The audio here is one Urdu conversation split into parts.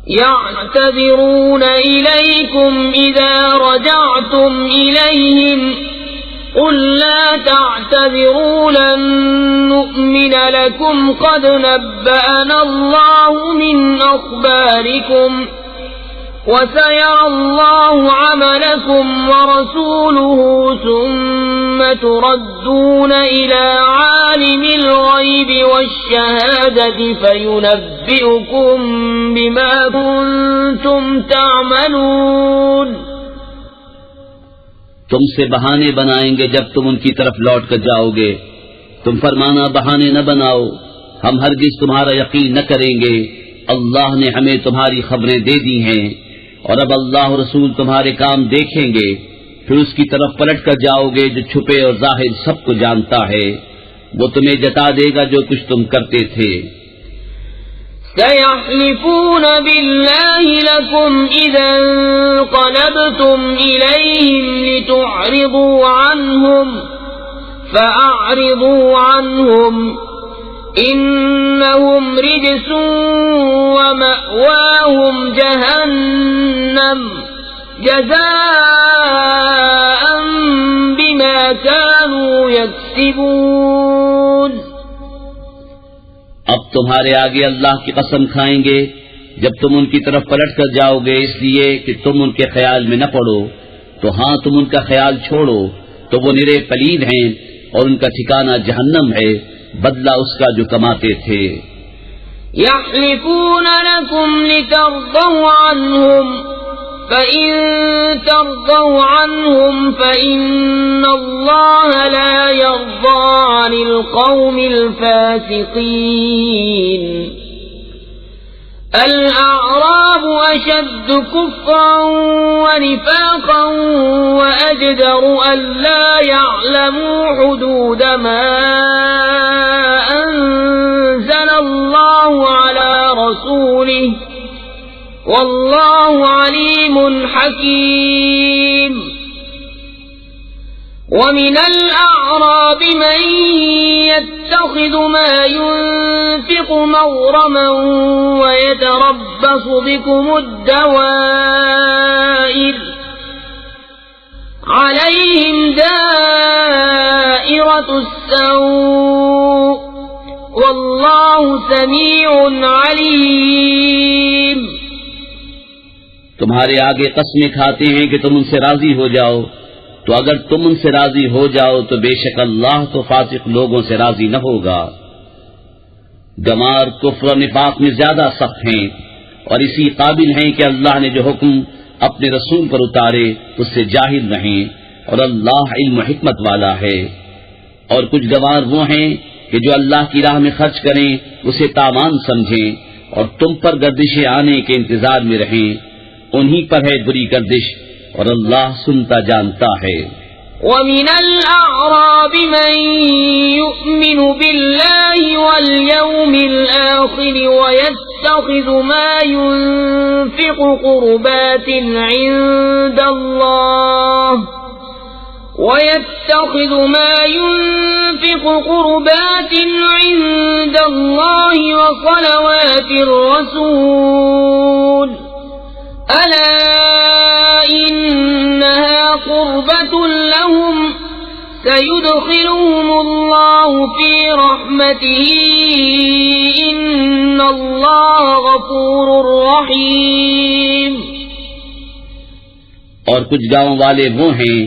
يعتذرون إليكم إذا رجعتم إليهم قل لا تعتذروا لن نؤمن لكم قد نبأنا الله من أخباركم وسيرى الله عملكم ورسوله ثم تردون إلى عالم الغيب والشهادة فينبئكم بما كنتم تعملون. تم سے بہانے بنائیں گے جب تم ان کی طرف لوٹ کر جاؤ گے. تم فرمانا بہانے نہ بناؤ، ہم ہرگز تمہارا یقین نہ کریں گے. اللہ نے ہمیں تمہاری خبریں دے دی ہیں، اور اب اللہ و رسول تمہارے کام دیکھیں گے، پھر اس کی طرف پلٹ کر جاؤ گے جو چھپے اور ظاہر سب کو جانتا ہے. وہ تمہیں جتا دے گا جو کچھ تم کرتے تھے. سيحلفون بالله لكم إذا انقلبتم إليهم لتعرضوا عنهم فأعرضوا عنهم إنهم رجس ومأواهم جهنم جزاء بما كانوا يكسبون. اب تمہارے آگے اللہ کی قسم کھائیں گے جب تم ان کی طرف پلٹ کر جاؤ گے، اس لیے کہ تم ان کے خیال میں نہ پڑو. تو ہاں تم ان کا خیال چھوڑو، تو وہ نرے پلید ہیں اور ان کا ٹھکانہ جہنم ہے، بدلہ اس کا جو کماتے تھے. يحلفون لكم لترضوا عنهم فإن ترضوا عنهم فإن الله لا يرضى عن القوم الفاسقين. الأعراب أشد كفرا ونفاقا وأجدر ألا يعلموا حدود ما أنزل الله على رسوله والله عليم حكيم. ومن الأعراب من يتخذ ما ينفق مغرما ويتربص بكم الدوائر عليهم دائرة السوء والله سميع عليم. تمہارے آگے قسمیں کھاتے ہیں کہ تم ان سے راضی ہو جاؤ، تو اگر تم ان سے راضی ہو جاؤ تو بے شک اللہ تو فاسق لوگوں سے راضی نہ ہوگا. گمار کفر و نفاق میں زیادہ سخت ہیں اور اسی قابل ہیں کہ اللہ نے جو حکم اپنے رسول پر اتارے اس سے جاہل رہیں، اور اللہ علم و حکمت والا ہے. اور کچھ گوار وہ ہیں کہ جو اللہ کی راہ میں خرچ کریں اسے تاوان سمجھیں اور تم پر گردشیں آنے کے انتظار میں رہیں. انہی پر ہے بری گردش اور اللہ سنتا جانتا ہے. وَمِنَ الْأَعْرَابِ مَن يُؤْمِنُ بِاللَّهِ وَالْيَوْمِ الْآخِرِ وَيَتَّخِذُ مَا يُنفِقُ قُرُبَاتٍ عِندَ اللَّهِ وَصَلَوَاتِ الرَّسُولِ أَلَا إِنَّهَا قُرْبَةٌ لَهُمْ سَيُدْخِلُهُمُ اللَّهُ فِي رَحْمَتِهِ إِنَّ اللَّهَ غَفُورٌ رَحِيمٌ. اور کچھ گاؤں والے وہ ہیں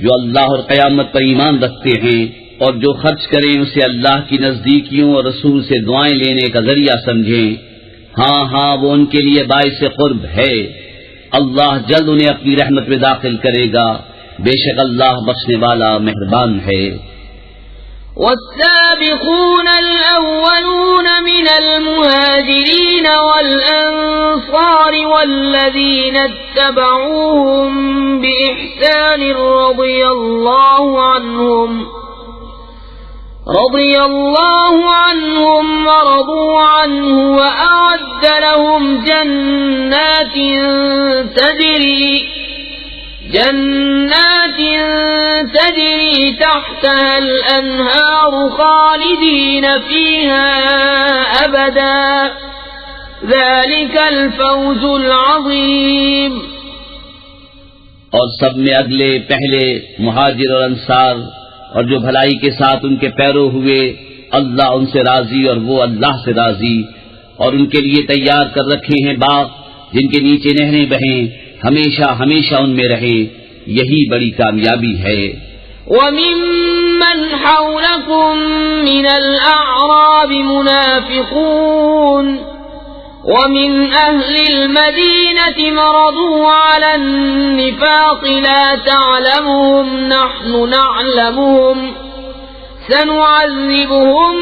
جو اللہ اور قیامت پر ایمان رکھتے ہیں اور جو خرچ کریں اسے اللہ کی نزدیکیوں اور رسول سے دعائیں لینے کا ذریعہ سمجھیں. ہاں ہاں وہ ان کے لیے باعث قرب ہے. اللہ جلد انہیں اپنی رحمت میں داخل کرے گا، بے شک اللہ بخشنے والا مہربان ہے. والسابقون الأولون من المهاجرين والأنصار والذين اتبعوهم بإحسان رضي الله عنهم ورضوا عنه وأعد لهم جنات تجري تحتها الأنهار خالدين فيها أبدا ذلك الفوز العظيم. اور سب میں اگلے پہلے مہاجر اور انصار اور جو بھلائی کے ساتھ ان کے پیرو ہوئے، اللہ ان سے راضی اور وہ اللہ سے راضی، اور ان کے لیے تیار کر رکھے ہیں باغ جن کے نیچے نہریں بہیں، ہمیشہ ہمیشہ ان میں رہیں، یہی بڑی کامیابی ہے. وَمِمَّنْ حَوْلَكُمْ مِنَ الْأَعْرَابِ مُنَافِقُونَ وَمِنْ أَهْلِ الْمَدِينَةِ مَرَضُوا عَلَى النِّفَاقِ لَا تَعْلَمُهُمْ نَحْنُ نَعْلَمُهُمْ سَنُعَذِّبُهُمْ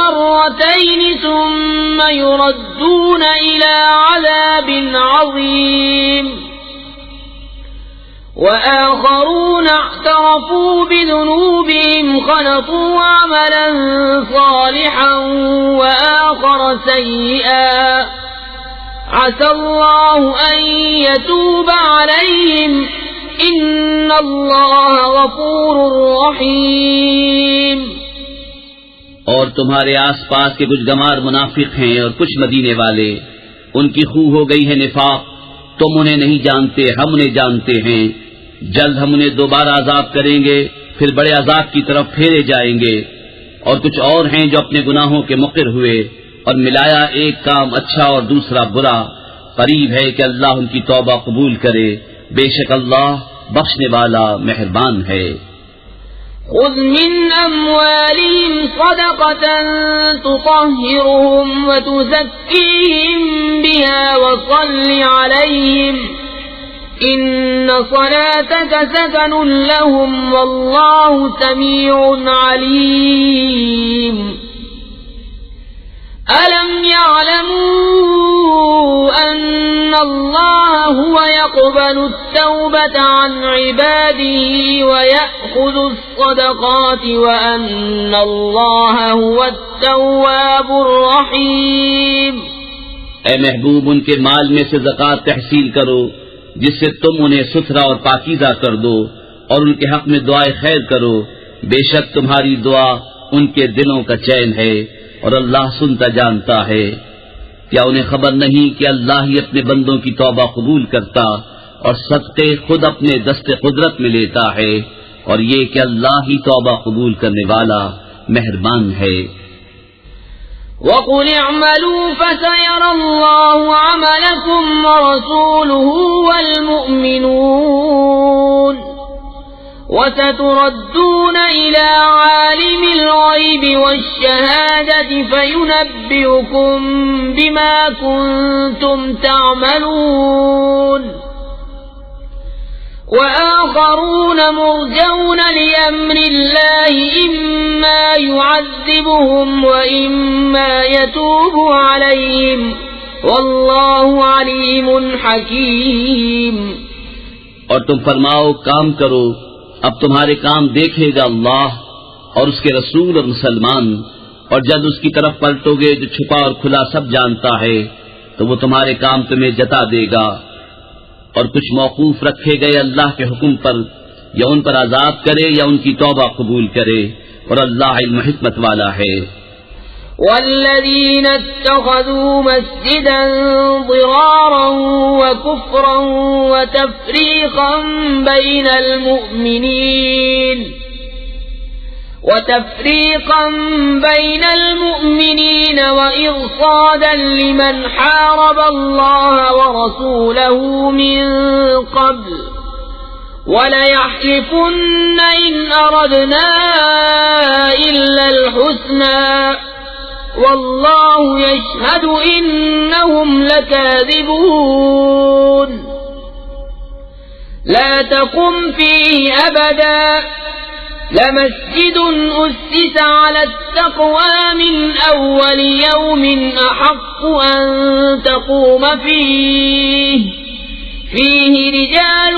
مَرَّتَيْنِ ثُمَّ يُرَدُّونَ إِلَى عَذَابٍ عَظِيمٍ. وَآخَرُونَ اعْتَرَفُوا بِذُنُوبِهِمْ خَلَطُوا عَمَلًا صَالِحًا وَآخَرَ سَيِّئًا عَسَى اللَّهُ أَن يَتُوبَ عَلَيْهِمْ إِنَّ اللَّهَ غَفُورٌ رَّحِيمٌ. اور تمہارے آس پاس کے کچھ گمار منافق ہیں اور کچھ مدینے والے، ان کی خو ہو گئی ہے نفاق، تم انہیں نہیں جانتے، ہم انہیں جانتے ہیں. جلد ہم انہیں دوبارہ عذاب کریں گے، پھر بڑے عذاب کی طرف پھیرے جائیں گے. اور کچھ اور ہیں جو اپنے گناہوں کے مقر ہوئے اور ملایا ایک کام اچھا اور دوسرا برا. قریب ہے کہ اللہ ان کی توبہ قبول کرے، بے شک اللہ بخشنے والا مہربان ہے. خذ من أموالهم صدقة تطهرهم وتزكيهم بها وصل عليهم إن صلاتك سكن لهم والله سميع عليم. ألم يعلموا أن الله هو يقبل التوبة عن عباده ويأخذ الصدقات وأن الله هو التواب الرحيم. اے محبوب، ان کے مال میں سے زکوٰۃ تحصیل کرو جس سے تم انہیں ستھرا اور پاکیزہ کر دو، اور ان کے حق میں دعائے خیر کرو، بے شک تمہاری دعا ان کے دلوں کا چین ہے اور اللہ سنتا جانتا ہے. کیا انہیں خبر نہیں کہ اللہ ہی اپنے بندوں کی توبہ قبول کرتا اور صدقے خود اپنے دست قدرت میں لیتا ہے، اور یہ کہ اللہ ہی توبہ قبول کرنے والا مہربان ہے. وَقُلِ اعْمَلُوا فَسَيَرَى اللَّهُ عَمَلَكُمْ وَرَسُولُهُ وَالْمُؤْمِنُونَ وَسَتُرَدُّونَ إِلَى عَالِمِ الْغَيْبِ وَالشَّهَادَةِ فَيُنَبِّئُكُم بِمَا كُنتُمْ تَعْمَلُونَ. وَآخَرُونَ مُرْجَوْنَ لِأَمْرِ اللَّهِ إِمَّا يُعَذِّبُهُمْ وَإِمَّا يَتُوبُ عَلَيْهِمْ وَاللَّهُ عَلِيمٌ حَكِيمٌ. اور تم فرماؤ کام کرو، اب تمہارے کام دیکھے گا اللہ اور اس کے رسول اور مسلمان، اور جب اس کی طرف پلٹو گے جو چھپا اور کھلا سب جانتا ہے تو وہ تمہارے کام تمہیں جتا دے گا. اور کچھ موقوف رکھے گئے اللہ کے حکم پر، یا ان پر عذاب کرے یا ان کی توبہ قبول کرے، اور اللہ علم حکمت والا ہے. والذين اتخذوا مسجدا ضرارا وكفرا وتفريقا بين المؤمنين وإرصادا لمن حارب الله ورسوله من قبل وَلَيَحْلِفُنَّ إِنْ أَرَدْنَا إِلَّا الْحُسْنَى وَاللَّهُ يَشْهَدُ إِنَّهُمْ لَكَاذِبُونَ لَا تَقُمْ فِيهِ أَبَدًا لَمَسْجِدٌ أُسِّسَ عَلَى التَّقْوَى مِنْ أَوَّلِ يَوْمٍ أَحَقُّ أَن تَقُومَ فِيهِ رِجَالٌ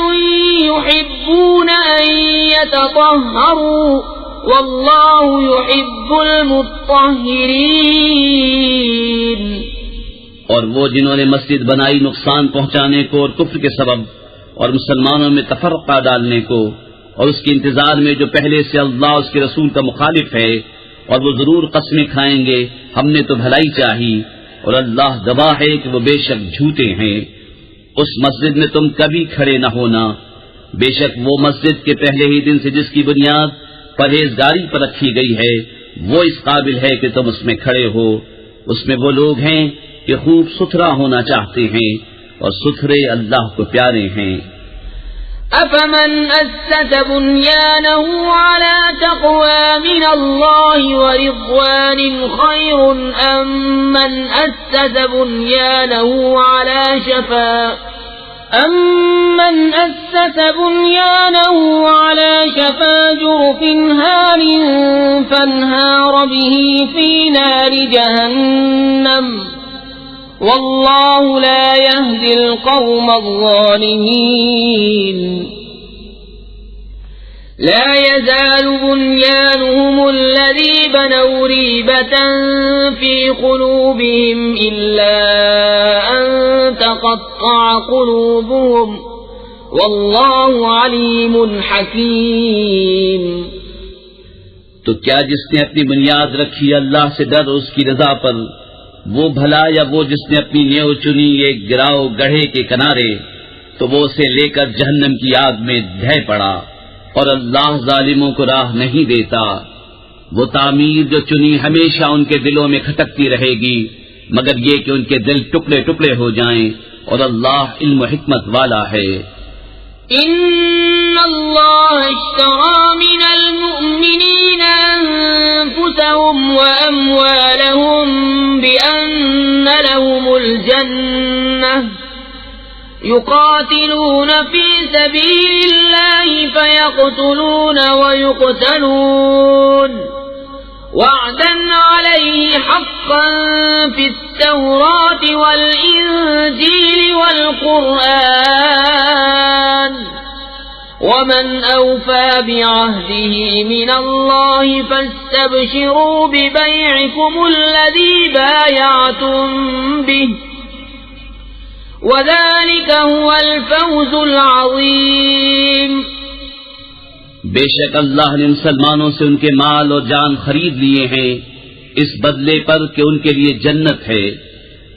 يُحِبُّونَ أَن يَتَطَهَّرُوا وَاللَّهُ يُحِبُّ الْمُطَّهِّرِينَ. اور وہ جنہوں نے مسجد بنائی نقصان پہنچانے کو اور کفر کے سبب اور مسلمانوں میں تفرقہ ڈالنے کو، اور اس کے انتظار میں جو پہلے سے اللہ اس کے رسول کا مخالف ہے، اور وہ ضرور قسمیں کھائیں گے ہم نے تو بھلائی چاہی، اور اللہ گواہ ہے کہ وہ بے شک جھوٹے ہیں۔ اس مسجد میں تم کبھی کھڑے نہ ہونا، بے شک وہ مسجد کے پہلے ہی دن سے جس کی بنیاد پرہیزگاری پر رکھی گئی ہے وہ اس قابل ہے کہ تم اس میں کھڑے ہو۔ اس میں وہ لوگ ہیں کہ خوب ستھرا ہونا چاہتے ہیں اور ستھرے اللہ کو پیارے ہیں۔ أفمن أسس بنيانه على تقوى من الله ورضوان خير أم من أسس بنيانه على شفا جرف هار فانهار به في نار جهنم والله لا يهدي القوم الظالمين لا يزال بنيانهم الذي بنوا ريبة في قلوبهم إلا أن تقطع قلوبهم والله عليم حكيم۔ تو کیا جس نے اپنی بنیاد رکھی اللہ سے ڈر اس کی رضا پر، وہ بھلا یا وہ جس نے اپنی نیو چنی ایک گراؤ گڑھے کے کنارے، تو وہ اسے لے کر جہنم کی آگ میں ڈھہ پڑا، اور اللہ ظالموں کو راہ نہیں دیتا۔ وہ تعمیر جو چنی ہمیشہ ان کے دلوں میں کھٹکتی رہے گی، مگر یہ کہ ان کے دل ٹکڑے ٹکڑے ہو جائیں، اور اللہ علم و حکمت والا ہے۔ ان اللہ اشترى من المؤمنین انفسهم واموالهم بان لهم الجنة يقاتلون في سبيل الله فيقتلون ويقتلون وعدا عليه حقا في التوراة والإنجيل والقرآن ومن أوفى بعهده من الله فاستبشروا ببيعكم الذي بايعتم به وذلك هو الفوز العظيم۔ بے شک اللہ نے مسلمانوں سے ان کے مال اور جان خرید لیے ہیں اس بدلے پر کہ ان کے لیے جنت ہے۔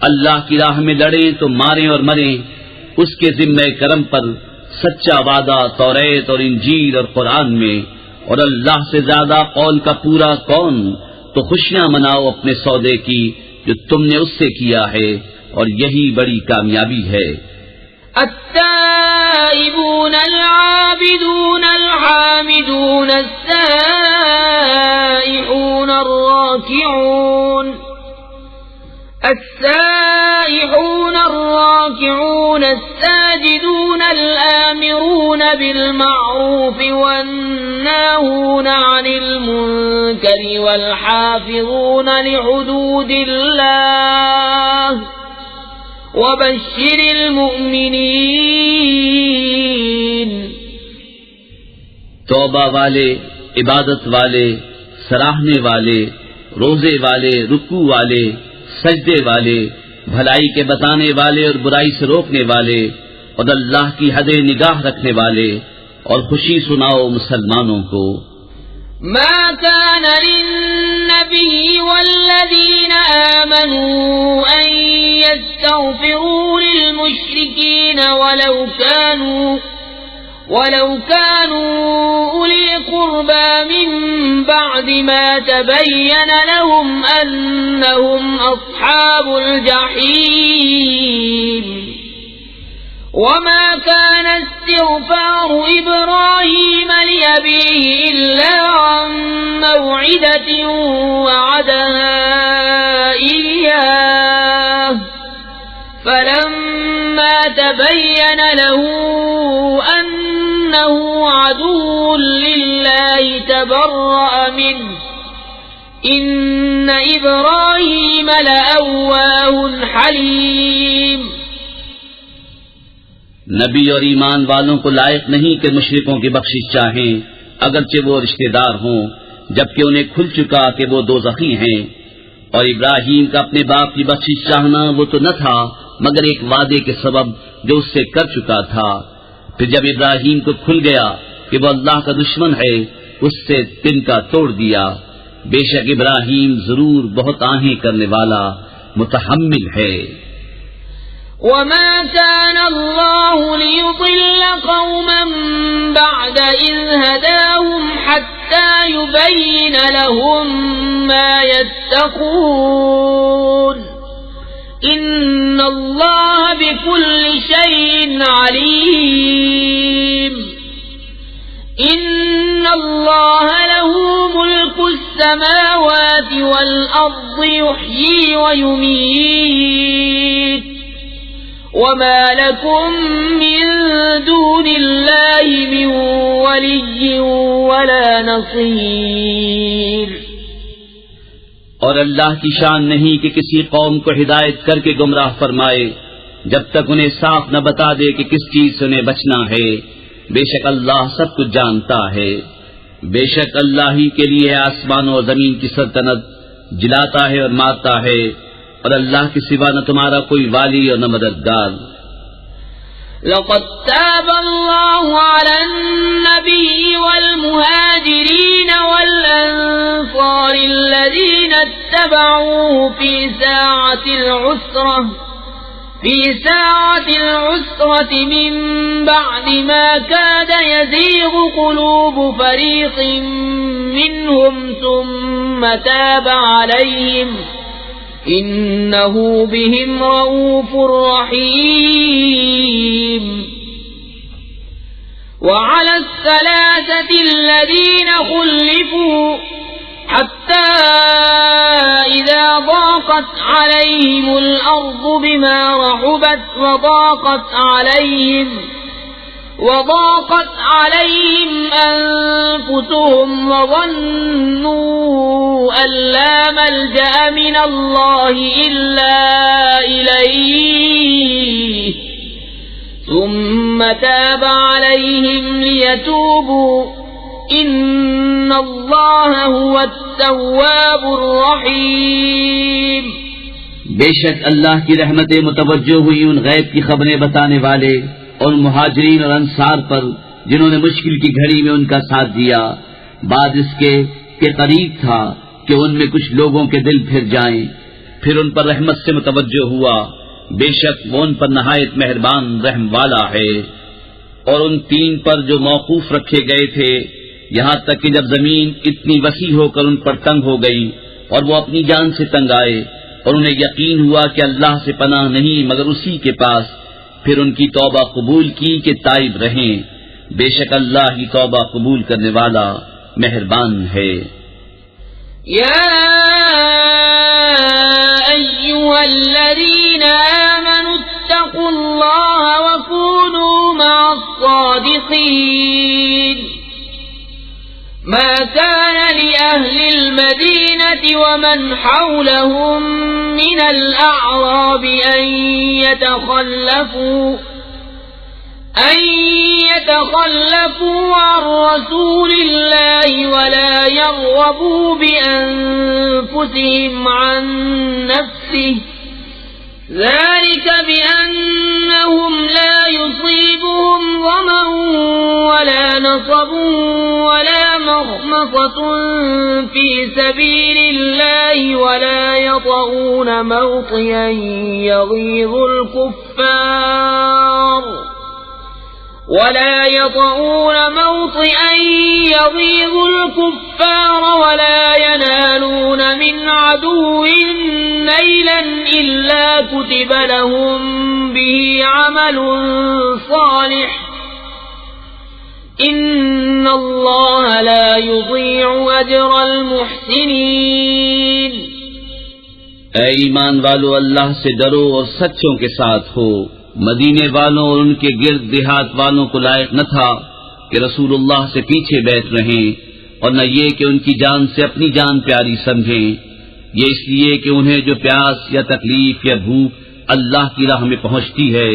اللہ کی راہ میں لڑیں تو ماریں اور مریں، اس کے ذمہ کرم پر سچا وعدہ توریت اور انجیل اور قرآن میں، اور اللہ سے زیادہ قول کا پورا کون؟ تو خوشیاں مناؤ اپنے سودے کی جو تم نے اس سے کیا ہے، اور یہی بڑی کامیابی ہے۔ التائبون العابدون الحامدون السائحون الراكعون الساجدون الآمرون بالمعروف والناهون عن المنكر والحافظون لحدود الله وبشر المؤمنین۔ توبہ والے، عبادت والے، سراہنے والے، روزے والے، رکوع والے، سجدے والے، بھلائی کے بتانے والے اور برائی سے روکنے والے، اور اللہ کی حد نگاہ رکھنے والے، اور خوشی سناؤ مسلمانوں کو۔ ما كان للنبي والذين آمنوا أن يستغفروا للمشركين ولو كانوا أولي قربى من بعد ما تبين لهم أنهم أصحاب الجحيم وما كان استغفار إبراهيم لأبيه إلا عن موعدة وعدها إياه فلما تبين له أنه عدو لله تبرأ منه إن إبراهيم لأواه حليم۔ نبی اور ایمان والوں کو لائق نہیں کہ مشرکوں کی بخشش چاہیں، اگرچہ وہ رشتہ دار ہوں، جبکہ انہیں کھل چکا کہ وہ دوزخی ہیں۔ اور ابراہیم کا اپنے باپ کی بخشش چاہنا وہ تو نہ تھا مگر ایک وعدے کے سبب جو اس سے کر چکا تھا۔ پھر جب ابراہیم کو کھل گیا کہ وہ اللہ کا دشمن ہے، اس سے تن کا توڑ دیا۔ بے شک ابراہیم ضرور بہت آہیں کرنے والا متحمل ہے۔ وما كان الله ليضل قوما بعد إذ هداهم حتى يبين لهم ما يتقون إن الله بكل شيء عليم إن الله له ملك السماوات والأرض يحيي ويميت وما لكم من دون الله من ولي ولا نصير۔ اور اللہ کی شان نہیں کہ کسی قوم کو ہدایت کر کے گمراہ فرمائے جب تک انہیں صاف نہ بتا دے کہ کس چیز سے انہیں بچنا ہے۔ بے شک اللہ سب کچھ جانتا ہے۔ بے شک اللہ ہی کے لیے آسمانوں اور زمین کی سلطنت، جلاتا ہے اور مارتا ہے، اور اللہ کے سوا نہ تمہارا کوئی والی اور نہ مددگار۔ لقد تاب الله على النبي والمهاجرين والأنصار الذين اتبعوه في ساعة العسرة من بعد ما كاد يزيغ قلوب فريق منهم ثم تاب عليهم إنه بهم رؤوف رحيم۔ وعلى الثلاثة الذين خلفوا حتى إذا ضاقت عليهم الأرض بما رحبت وضاقت عليهم أنفسهم وظنوا أن لا ملجأ من الله إلا إليه ثم تاب عليهم ليتوبوا إن الله هو التواب الرحيم۔ بے شک اللہ کی رحمتیں متوجہ ہوئی ان غیب کی خبریں بتانے والے اور مہاجرین اور انصار پر جنہوں نے مشکل کی گھڑی میں ان کا ساتھ دیا، بعد اس کے کہ قریب تھا کہ ان میں کچھ لوگوں کے دل پھر جائیں، پھر ان پر رحمت سے متوجہ ہوا۔ بے شک وہ ان پر نہایت مہربان رحم والا ہے۔ اور ان تین پر جو موقوف رکھے گئے تھے، یہاں تک کہ جب زمین اتنی وسیع ہو کر ان پر تنگ ہو گئی اور وہ اپنی جان سے تنگ آئے اور انہیں یقین ہوا کہ اللہ سے پناہ نہیں مگر اسی کے پاس، پھر ان کی توبہ قبول کی کہ تائب رہیں۔ بے شک اللہ کی توبہ قبول کرنے والا مہربان ہے۔ یا ایھا الذین آمنوا اتقوا اللہ وکونوا مع الصادقین۔ ما كان لأهل المدينة ومن حولهم من الأعراب أن يتخلفوا عن رسول الله ولا يرغبوا بأنفسهم عن نفسه ذلك بأنهم لا يصيبهم ظمأ ولا نصب ولا مخمصة في سبيل الله ولا يطؤون موطئا يغيظ الكفار ولا ينالون من عدو نيلا إلا كتب لهم به عمل صالح إن الله لا يضيع أجر المحسنين۔ اے ایمان والو، اللہ سے ڈرو اور سچوں کے ساتھ ہو۔ مدینے والوں اور ان کے گرد دیہات والوں کو لائق نہ تھا کہ رسول اللہ سے پیچھے بیٹھ رہیں، اور نہ یہ کہ ان کی جان سے اپنی جان پیاری سمجھیں، یہ اس لیے کہ انہیں جو پیاس یا تکلیف یا بھوک اللہ کی راہ میں پہنچتی ہے،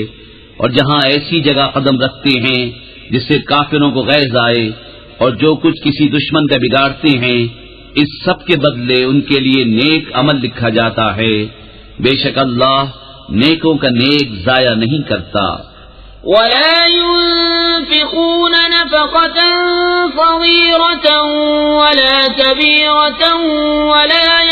اور جہاں ایسی جگہ قدم رکھتے ہیں جس سے کافروں کو غیظ آئے، اور جو کچھ کسی دشمن کا بگاڑتے ہیں، اس سب کے بدلے ان کے لیے نیک عمل لکھا جاتا ہے۔ بے شک اللہ نیکوں کا نیک ضائع نہیں کرتا۔ ولا ينفقون نفقة صغيرة ولا كبيرة ولا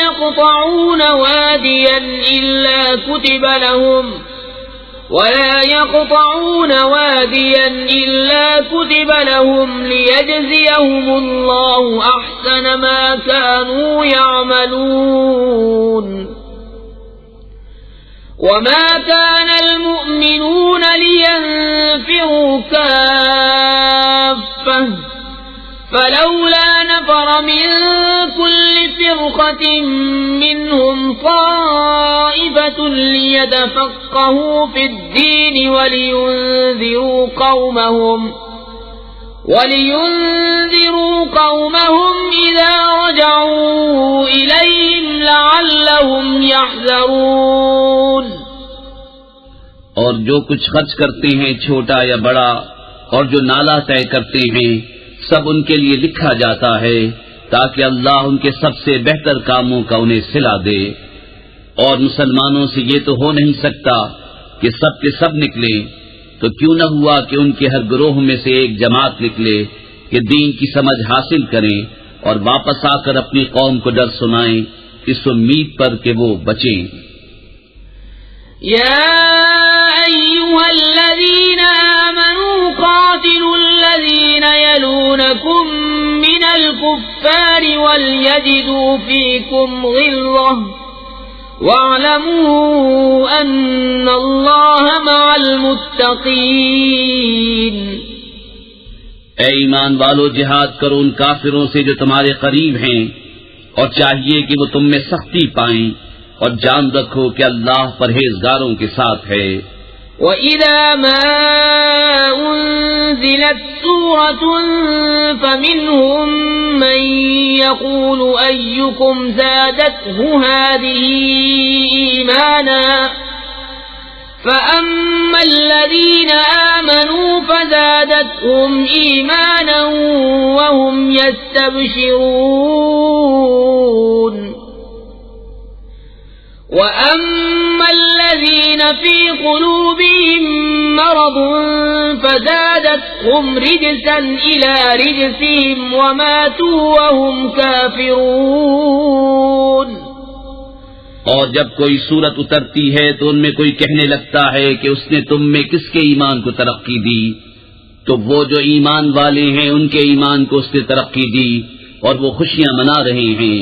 يقطعون واديا إلا كتب لهم ليجزيهم الله أحسن ما كانوا يعملون وما كان المؤمنون لينفروا كافة فلولا نفر من كل فرقة منهم طائفة ليتفقهوا في الدين ولينذروا قومهم إذا رجعوا إليهم لعلهم يحذرون. اور جو کچھ خرچ کرتے ہیں چھوٹا یا بڑا اور جو نالا طے کرتے ہیں سب ان کے لیے لکھا جاتا ہے تاکہ اللہ ان کے سب سے بہتر کاموں کا انہیں صلہ دے. اور مسلمانوں سے یہ تو ہو نہیں سکتا کہ سب کے سب نکلیں، تو کیوں نہ ہوا کہ ان کے ہر گروہ میں سے ایک جماعت نکلے کہ دین کی سمجھ حاصل کریں اور واپس آ کر اپنی قوم کو ڈر سنائیں اس امید پر کہ وہ بچیں. يا أيها الذين آمنوا قاتلوا الذين يلونكم من الكفار وليجدوا فيكم غلظة واعلموا أن الله مع المتقين. اے ایمان والو، جہاد کرو ان کافروں سے جو تمہارے قریب ہیں، اور چاہیے کہ وہ تم میں سختی پائیں، اور جان رکھو کہ اللہ پرہیزگاروں کے ساتھ ہے. وَإِذَا مَا أُنزِلَتْ سُورَةٌ فَمِنْهُمْ مَنْ يَقُولُ أَيُّكُمْ زَادَتْهُ هَذِهِ إِيمَانًا فَأَمَّا الَّذِينَ آمَنُوا فَزَادَتْهُمْ إِيمَانًا وَهُمْ يَسْتَبْشِرُونَ. وَأَمَّا الَّذِينَ فِي قُلُوبِهِم مَّرَضٌ فَزَادَتْهُمْ رِجْسًا إِلَى رِجْسِهِمْ وَمَاتُوا وَهُمْ كَافِرُونَ. اور جب کوئی صورت اترتی ہے تو ان میں کوئی کہنے لگتا ہے کہ اس نے تم میں کس کے ایمان کو ترقی دی، تو وہ جو ایمان والے ہیں ان کے ایمان کو اس نے ترقی دی اور وہ خوشیاں منا رہے ہیں،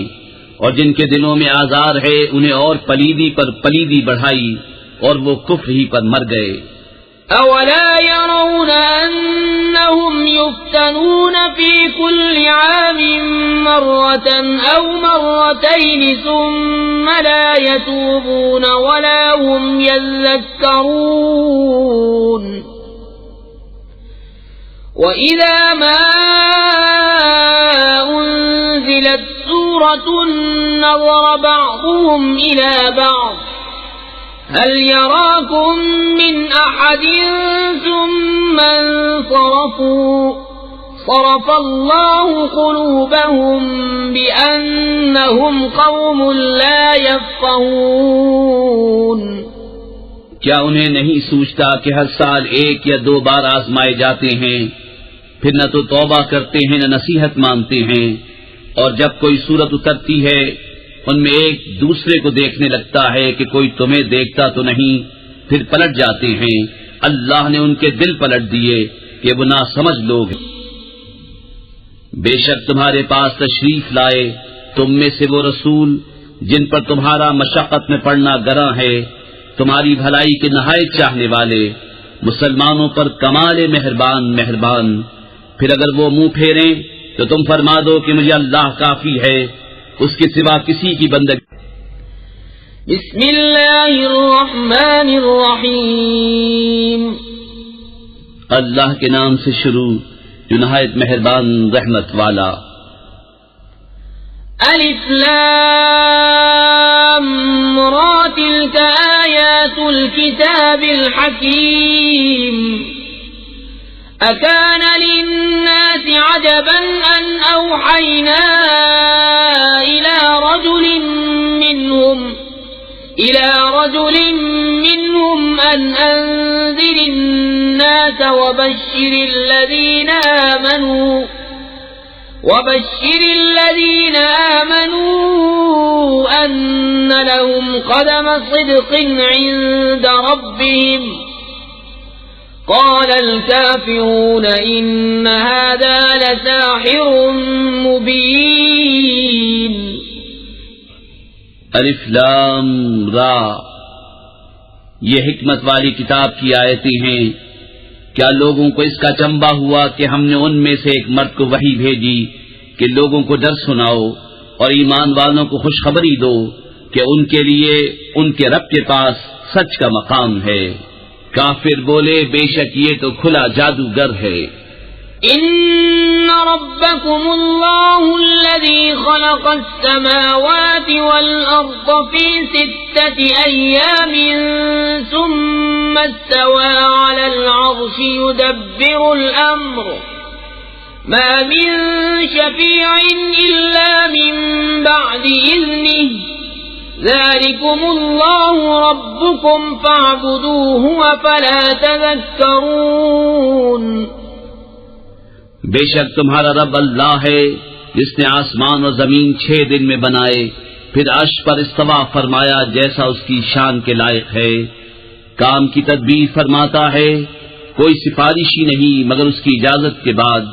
اور جن کے دلوں میں آزار ہے انہیں اور پلیدی پر پلیدی بڑھائی اور وہ کفر ہی پر مر گئے. اولا يرون انهم يفتنون في كل عام مرة او مرتين ثم لا يتوبون ولا هم يذكرون. وإذا ما أنزلت سورة نظر بعضهم إلى بعض هل يراكم من أحد ثم انصرفوا صرف الله قلوبهم بأنهم قوم لا يفقهون. کیا انہیں نہیں سوچتا کہ ہر سال ایک یا دو بار آزمائے جاتے ہیں، پھر نہ تو توبہ کرتے ہیں نہ نصیحت مانتے ہیں، اور جب کوئی صورت اترتی ہے ان میں ایک دوسرے کو دیکھنے لگتا ہے کہ کوئی تمہیں دیکھتا تو نہیں، پھر پلٹ جاتے ہیں. اللہ نے ان کے دل پلٹ دیے کہ وہ ناسمجھ لوگ ہیں. بے شک تمہارے پاس تشریف لائے تم میں سے وہ رسول جن پر تمہارا مشقت میں پڑنا گراں ہے، تمہاری بھلائی کے نہایت چاہنے والے، مسلمانوں پر کمال مہربان. پھر اگر وہ منہ پھیریں تو تم فرما دو کہ مجھے اللہ کافی ہے، اس کے سوا کسی کی بندگی. بسم اللہ الرحمن الرحیم. اللہ کے نام سے شروع جو نہایت مہربان رحمت والا. الف لام را تلک آیات الكتاب الحکیم. أكان للناس عجبا أن أوحينا إلى رجل منهم أن أنذر الناس الناس وبشر الذين آمنوا أن لهم قدم صدق عند ربهم قال الكافرون إن هذا لساحر مبين الف لام را، یہ حکمت والی کتاب کی آیتیں ہیں۔ کیا لوگوں کو اس کا چنبا ہوا کہ ہم نے ان میں سے ایک مرد کو وحی بھیجی کہ لوگوں کو ڈر سناؤ اور ایمان والوں کو خوشخبری دو کہ ان کے لیے ان کے رب کے پاس سچ کا مقام ہے۔ کافر بولے بے شک یہ تو کھلا جادوگر ہے۔ ان ربكم الله الذي خلق السماوات والارض في 6 ايام ثم استوى على العرش يدبر الامر ما من شفيع الا من بعد اذنه ذلكم الله ربكم فاعبدوه افلا تذكرون۔ بے شک تمہارا رب اللہ ہے جس نے آسمان اور زمین 6 دن میں بنائے، پھر عرش پر استوا فرمایا جیسا اس کی شان کے لائق ہے، کام کی تدبیر فرماتا ہے، کوئی سفارشی نہیں مگر اس کی اجازت کے بعد۔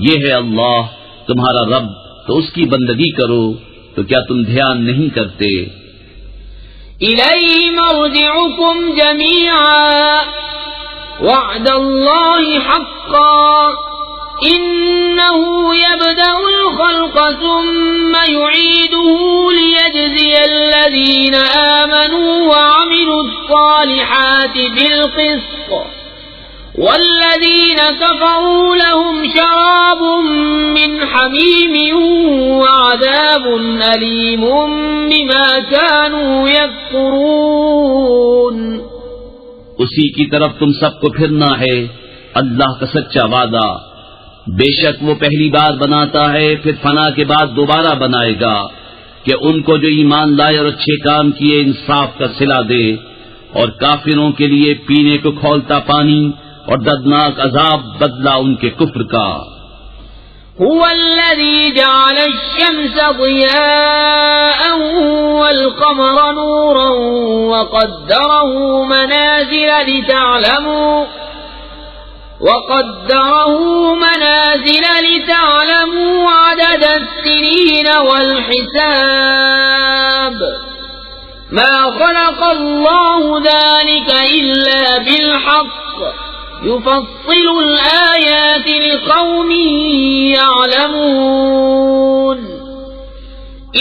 یہ ہے اللہ تمہارا رب، تو اس کی بندگی کرو، تو کیا تم دھیان نہیں کرتے؟ الیہ مرجعکم جمیعا وعد اللہ حقا إنه يبدأ الخلق ثم يعيده ليجزي الذين آمنوا وعملوا الصالحات بالقسط والذين كفروا لهم شراب من حميم وعذاب أليم بما كانوا يكفرون۔ اسی کی طرف تم سب کو پھرنا ہے، اللہ کا سچا وعدہ۔ بے شک وہ پہلی بار بناتا ہے پھر فنا کے بعد دوبارہ بنائے گا کہ ان کو جو ایمان لائے اور اچھے کام کیے انصاف کا صلہ دے، اور کافروں کے لیے پینے کو کھولتا پانی اور دردناک عذاب بدلہ ان کے کفر کا۔ هو الذي جعل الشمس ضياء والقمر نورا وقدره منازل لتعلموا عدد السنين والحساب ما خلق الله ذلك إلا بالحق يفصل الآيات لقوم يعلمون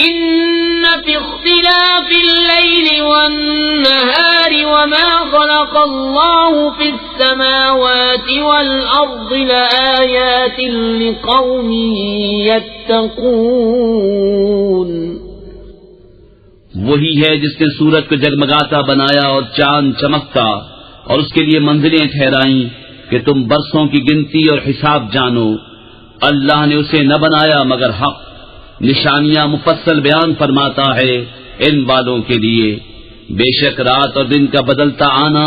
إن في اختلاف الليل والنهار وما خلق الله في السماوات والأرض لآيات لقوم يتقون۔ وہی ہے جس نے سورج کو جگمگاتا بنایا اور چاند چمکتا اور اس کے لیے منزلیں ٹھہرائیں کہ تم برسوں کی گنتی اور حساب جانو۔ اللہ نے اسے نہ بنایا مگر حق، نشانیاں مفصل بیان فرماتا ہے ان والوں کے لیے۔ بے شک رات اور دن کا بدلتا آنا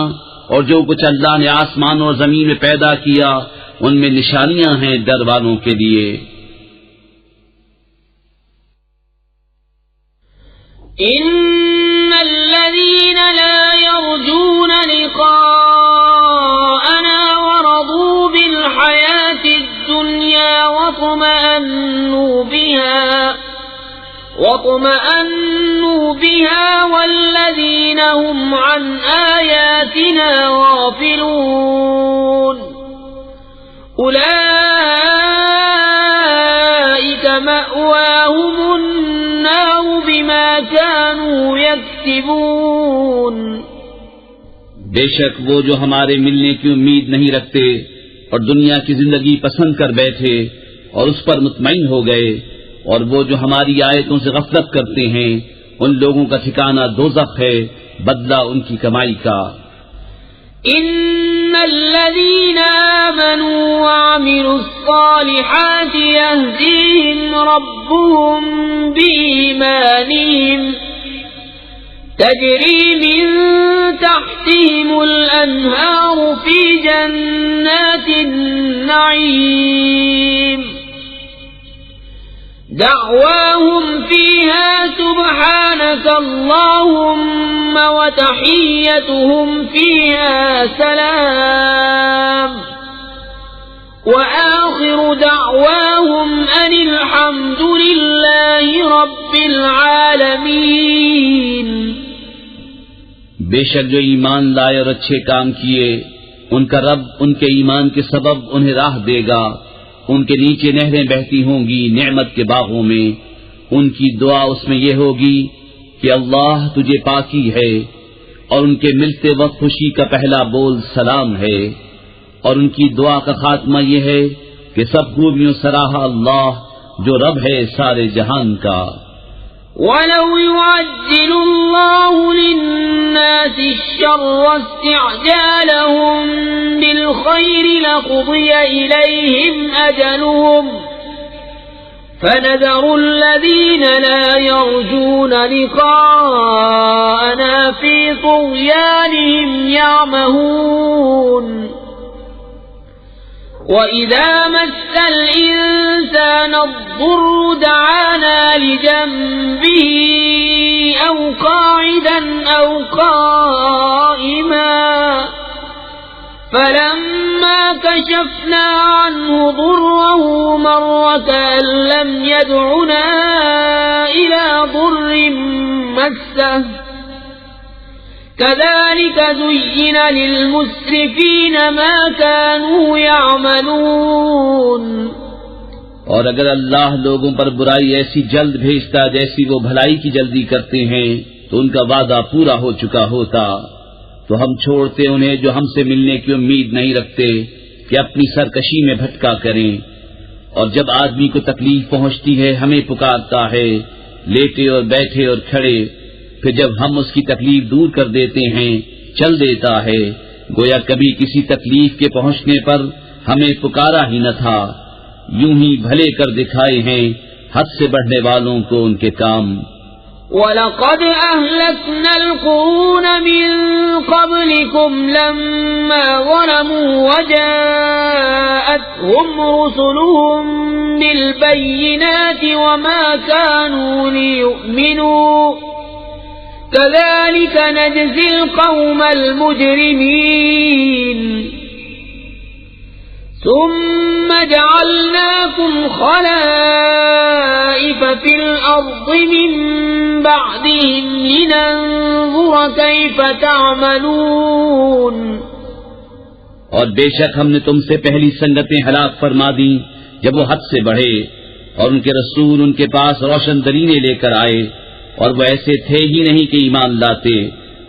اور جو کچھ اللہ نے آسمان اور زمین میں پیدا کیا ان میں نشانیاں ہیں ڈر والوں کے لیے۔ ان الذين لا يرجون لقاءنا ورضوا بالحياة الدنيا واطمأنوا بها والذين هم عن آياتنا غافلون أولئك مأواهم النار بما كانوا يكسبون۔ بے شک وہ جو ہمارے ملنے کی امید نہیں رکھتے اور دنیا کی زندگی پسند کر بیٹھے اور اس پر مطمئن ہو گئے، اور وہ جو ہماری آیتوں سے غفلت کرتے ہیں ان لوگوں کا ٹھکانہ دوزخ ہے، بدلہ ان کی کمائی کا۔ ان الذين آمنوا وعملوا الصالحات يهديهم ربهم بإيمانهم تجری من تحتهم الانہار فی جنات النعیم دعواهم فيها سبحانك اللهم وتحيتهم فيها سلام وآخر دعواهم أن الحمد لله رب العالمين. بے شک جو ایمان لائے اور اچھے کام کیے ان کا رب ان کے ایمان کے سبب انہیں راہ دے گا. ان کے نیچے نہریں بہتی ہوں گی نعمت کے باغوں میں. ان کی دعا اس میں یہ ہوگی کہ اللہ تجھے پاکی ہے، اور ان کے ملتے وقت خوشی کا پہلا بول سلام ہے، اور ان کی دعا کا خاتمہ یہ ہے کہ سب خوبیوں سراہا اللہ جو رب ہے سارے جہان کا. وَلَوْ يُعَجِّلُ اللَّهُ لِلنَّاسِ الشَّرَّ اسْتِعْجَالَهُم بِالْخَيْرِ لَقُضِيَ إِلَيْهِمْ أَجَلُهُمْ فَنَذَرُ الَّذِينَ لَا يَرْجُونَ لِقَاءَنَا فِي طُغْيَانِهِمْ يَعْمَهُونَ. وَإِذَا مَسَّ الْإِنسَانَ الضُّرُّ دَعَانَا لِجَنبِهِ أَوْ قَاعِدًا أَوْ قَائِمًا فَلَمَّا كَشَفْنَا عَنْهُ ضُرَّهُ مَرَّ كَأَن لَّمْ يَدْعُنَا إِلَى ضُرٍّ مَّسَّهُ كَذَلِكَ زُيِّنَ لِلْمُسْرِفِينَ مَا كَانُوا يَعْمَلُونَ. اور اگر اللہ لوگوں پر برائی ایسی جلد بھیجتا جیسی وہ بھلائی کی جلدی کرتے ہیں تو ان کا وعدہ پورا ہو چکا ہوتا. تو ہم چھوڑتے انہیں جو ہم سے ملنے کی امید نہیں رکھتے کہ اپنی سرکشی میں بھٹکا کریں. اور جب آدمی کو تکلیف پہنچتی ہے ہمیں پکارتا ہے لیٹے اور بیٹھے اور کھڑے. پھر جب ہم اس کی تکلیف دور کر دیتے ہیں چل دیتا ہے گویا کبھی کسی تکلیف کے پہنچنے پر ہمیں پکارا ہی نہ تھا. یوں ہی بھلے کر دکھائے ہیں حد سے بڑھنے والوں کو ان کے کام. وَلَقَدْ أَهْلَكْنَا الْقُرُونَ مِنْ قَبْلِكُمْ لَمَّا ظَلَمُوا وَجَاءَتْهُمْ رُسُلُهُم بِالْبَيِّنَاتِ وَمَا كَانُوا لِيُؤْمِنُوا كَذَلِكَ نَجْزِي الْقَوْمَ الْمُجْرِمِينَ. ثُمَّ جَعَلْنَاكُمْ خَلَائِفَ فِي الْأَرْضِ مِن بَعْدِهِمْ لِنَنظُرَ كَيْفَ تَعْمَلُونَ. اور بے شک ہم نے تم سے پہلی سنگتیں ہلاک فرما دیں جب وہ حد سے بڑھے اور ان کے رسول ان کے پاس روشن دلیلیں لے کر آئے اور وہ ایسے تھے ہی نہیں کہ ایمان لاتے.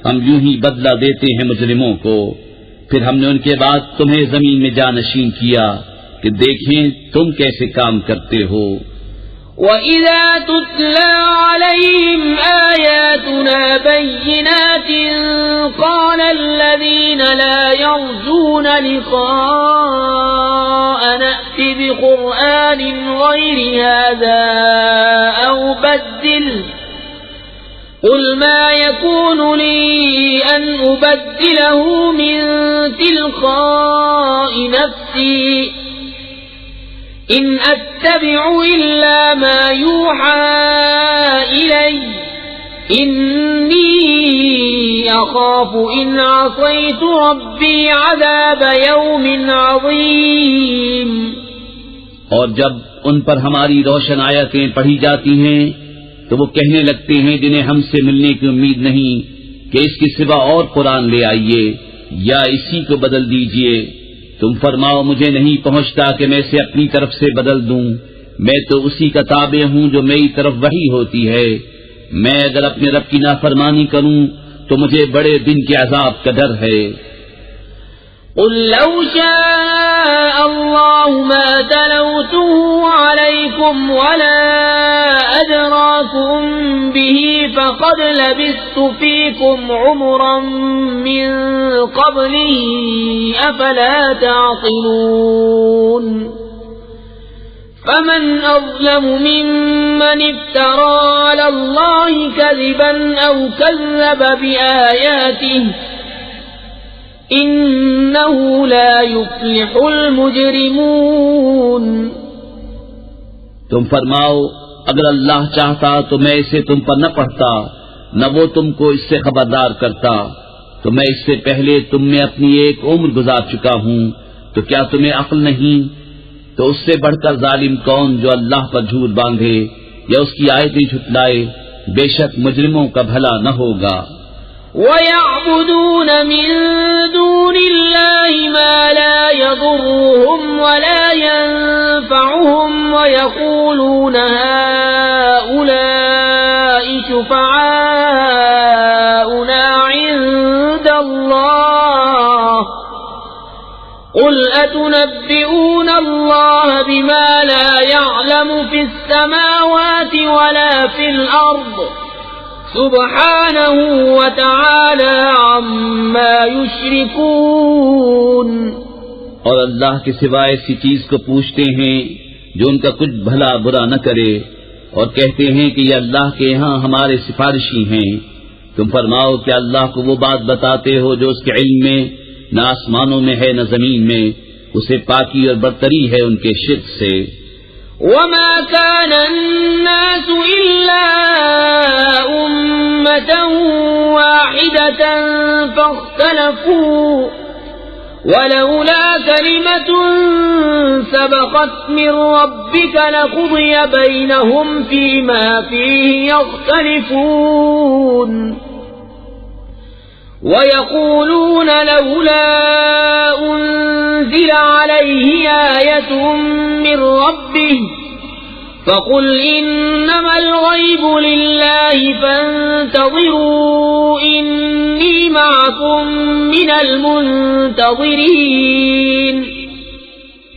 ہم یوں ہی بدلہ دیتے ہیں مجرموں کو. پھر ہم نے ان کے بعد تمہیں زمین میں جانشین کیا کہ دیکھیں تم کیسے کام کرتے ہو. وَإِذَا تُتْلَى عَلَيْهِمْ آيَاتُنَا بَيِّنَاتٍ قَالَ الَّذِينَ لَا يَرْجُونَ لِقَاءَنَا ائْتِ بِقُرْآنٍ غَيْرِ هَذَا أَوْ بَدِّلْهُ قُلْ مَا يَكُونُ لِي أَنْ أُبَدِّلَهُ مِنْ تِلْقَاءِ نَفْسِي إِنْ أَتَّبِعُ إِلَّا مَا يُوحَى إِلَيَّ إِنِّي أَخَافُ إِنْ عَصَيْتُ رَبِّي عَذَابَ يَوْمٍ عَظِيمٍ. اور جب ان پر ہماری روشن آیتیں پڑھی جاتی ہیں تو وہ کہنے لگتے ہیں جنہیں ہم سے ملنے کی امید نہیں کہ اس کے سوا اور قرآن لے آئیے یا اسی کو بدل دیجئے. تم فرماؤ مجھے نہیں پہنچتا کہ میں اسے اپنی طرف سے بدل دوں. میں تو اسی کا تابع ہوں جو میری طرف وحی ہوتی ہے. میں اگر اپنے رب کی نافرمانی کروں تو مجھے بڑے دن کے عذاب کا ڈر ہے. قل لو شاء الله ما تلوته عليكم ولا أدراكم به فقد لبثت فيكم عمرا من قبله أفلا تعقلون. فمن أظلم ممن افترى على الله كذبا أو كذب بآياته إنه لا يفلح المجرمون۔ تم فرماؤ اگر اللہ چاہتا تو میں اسے تم پر نہ پڑھتا، نہ وہ تم کو اس سے خبردار کرتا، تو میں اس سے پہلے تم میں اپنی ایک عمر گزار چکا ہوں، تو کیا تمہیں عقل نہیں؟ تو اس سے بڑھ کر ظالم کون جو اللہ پر جھوٹ باندھے یا اس کی آیتیں جھٹلائے، بے شک مجرموں کا بھلا نہ ہوگا۔ وَيَعْبُدُونَ مِن دُونِ اللَّهِ مَا لَا يَضُرُّهُمْ وَلَا يَنفَعُهُمْ وَيَقُولُونَ هَؤُلَاءِ شُفَعَاؤُنَا عِندَ اللَّهِ قُلْ أَتُنَبِّئُونَ اللَّهَ بِمَا لَا يَعْلَمُ فِي السَّمَاوَاتِ وَلَا فِي الْأَرْضِ سبحانہ وتعالی عما یشرکون۔ اور اللہ کے سوا ایسی چیز کو پوچھتے ہیں جو ان کا کچھ بھلا برا نہ کرے، اور کہتے ہیں کہ یہ اللہ کے ہاں ہمارے سفارشی ہیں۔ تم فرماؤ کہ اللہ کو وہ بات بتاتے ہو جو اس کے علم میں نہ آسمانوں میں ہے نہ زمین میں، اسے پاکی اور برتری ہے ان کے شرک سے۔ وما كان الناس إلا أمة واحدة فاختلفوا ولولا كلمة سبقت من ربك لقضي بينهم فيما فيه يختلفون ويقولون لولا أنزل عليه آية من ربه فقل إنما الغيب لله فانتظروا إني معكم من المنتظرين۔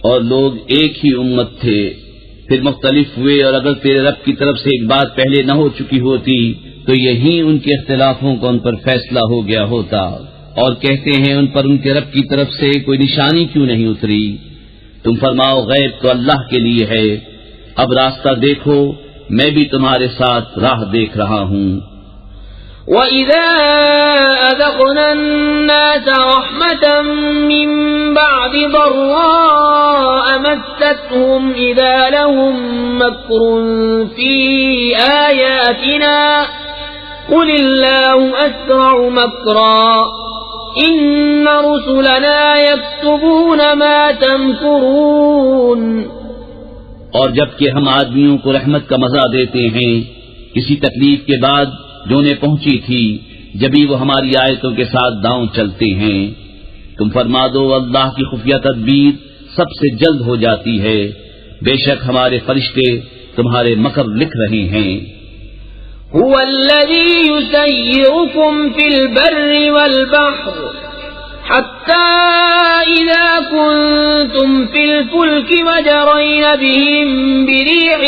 اور لوگ ایک ہی امت تھے، پھر مختلف ہوئے، اور اگر تیرے رب کی طرف سے ایک بات پہلے نہ ہو چکی ہوتی تو یہی ان کے اختلافوں کا ان پر فیصلہ ہو گیا ہوتا۔ اور کہتے ہیں ان پر ان کے رب کی طرف سے کوئی نشانی کیوں نہیں اتری؟ تم فرماؤ غیب تو اللہ کے لیے ہے، اب راستہ دیکھو، میں بھی تمہارے ساتھ راہ دیکھ رہا ہوں۔ وَإِذَا أَذَقْنَا النَّاسَ رَحْمَةً مِّن بَعْدِ ضَرَّاءَ مَسَّتْهُمْ إِذَا لَهُم مَّكْرٌ فِي آيَاتِنَا قُلِ اللَّهُ أَسْرَعُ مَكْرًا إِنَّ رُسُلَنَا يَكْتُبُونَ مَا تَمْكُرُونَ۔ اور جبکہ ہم آدمیوں کو رحمت کا مزہ دیتے ہیں کسی تکلیف کے بعد جو انہیں پہنچی تھی، جبھی وہ ہماری آیتوں کے ساتھ داؤں چلتے ہیں۔ تم فرما دو اللہ کی خفیہ تدبیر سب سے جلد ہو جاتی ہے، بے شک ہمارے فرشتے تمہارے مکر لکھ رہے ہیں۔ هو الذي يسيركم في البر والبحر حتى إذا كنتم في الفلك وجرين بهم بريح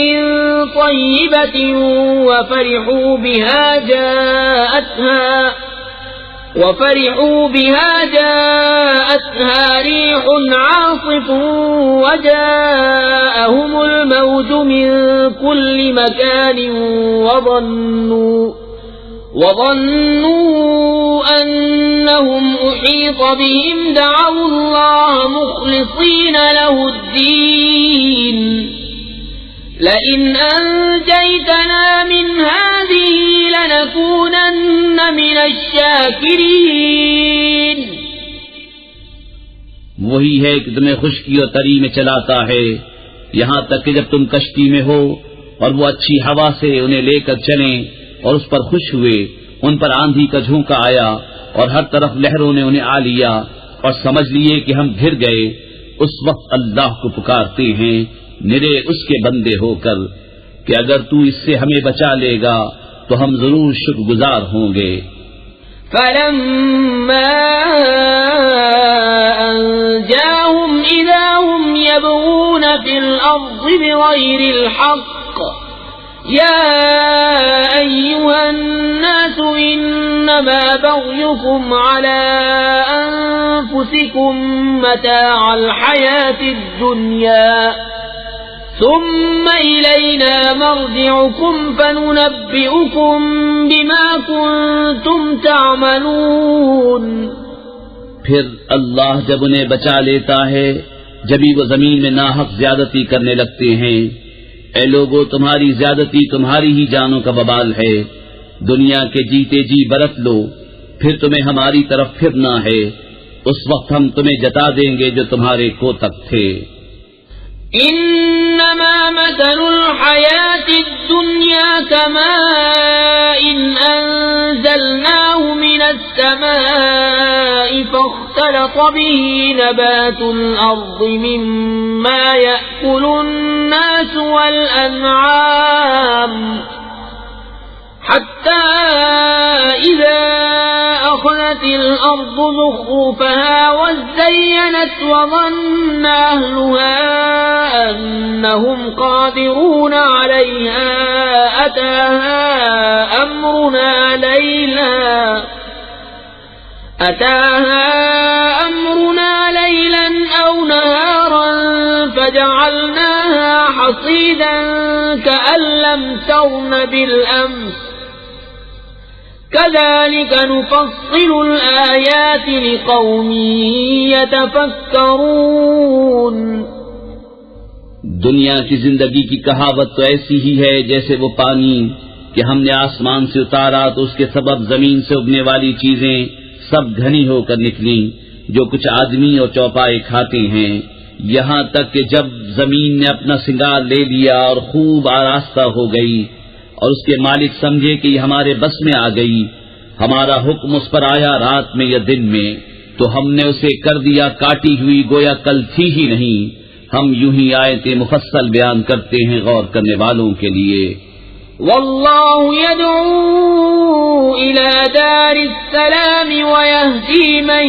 طيبة وفرحوا بها جاءتها ريح عاصف وجاءهم الموج من كل مكان وظنوا أنهم أحيط بهم دعوا الله مخلصين له الدين لئن أنجيتنا من هذه لنكونن من الشاكرين۔ وہی ہے کہ تمہیں خشکی اور تری میں چلاتا ہے، یہاں تک کہ جب تم کشتی میں ہو اور وہ اچھی ہوا سے انہیں لے کر چلیں اور اس پر خوش ہوئے، ان پر آندھی کا جھونکا آیا اور ہر طرف لہروں نے انہیں آ لیا اور سمجھ لیے کہ ہم گر گئے، اس وقت اللہ کو پکارتے ہیں نرے اس کے بندے ہو کر کہ اگر تو اس سے ہمیں بچا لے گا تو ہم ضرور شکر گزار ہوں گے۔ فَلَمَّا أَنْجَاهُمْ إِذَا هُمْ يَبْغُونَ فِي الْأَرْضِ بِغَيْرِ الْحَقِّ يَا أَيُّهَا النَّاسُ إِنَّمَا بَغْيُكُمْ عَلَى أَنفُسِكُمْ مَتَاعَ الْحَيَاةِ الدُّنْيَا ثم إلينا مرجعكم فننبئكم بما كنتم تعملون. پھر اللہ جب انہیں بچا لیتا ہے جبھی وہ زمین میں ناحق زیادتی کرنے لگتے ہیں. اے لوگو، تمہاری زیادتی تمہاری ہی جانوں کا وبال ہے. دنیا کے جیتے جی برت لو، پھر تمہیں ہماری طرف پھرنا ہے. اس وقت ہم تمہیں جتا دیں گے جو تمہارے کوتک تھے. انما مثل الحیات الدنیا كماء انزلناه من السماء فاختلط به نبات الارض مما يأكل الناس والانعام حتى إذا أخذت الأرض زخرفها وزينت وظن أهلها أنهم قادرون عليها أتاها أمرنا ليلا أو نهارا فجعلناها حصيدا كأن لم تغن بالأمس كذلك نفصل الآيات لقوم يتفكرون. دنیا کی زندگی کی کہاوت تو ایسی ہی ہے جیسے وہ پانی کہ ہم نے آسمان سے اتارا تو اس کے سبب زمین سے اگنے والی چیزیں سب گھنی ہو کر نکلیں جو کچھ آدمی اور چوپائے کھاتے ہیں، یہاں تک کہ جب زمین نے اپنا سنگار لے لیا اور خوب آراستہ ہو گئی اور اس کے مالک سمجھے کہ یہ ہمارے بس میں آ گئی، ہمارا حکم اس پر آیا رات میں یا دن میں، تو ہم نے اسے کر دیا کاٹی ہوئی گویا کل تھی ہی نہیں. ہم یوں ہی آیتیں مفصل بیان کرتے ہیں غور کرنے والوں کے لیے. واللہ يدعو إلى دار السلام ويهدي من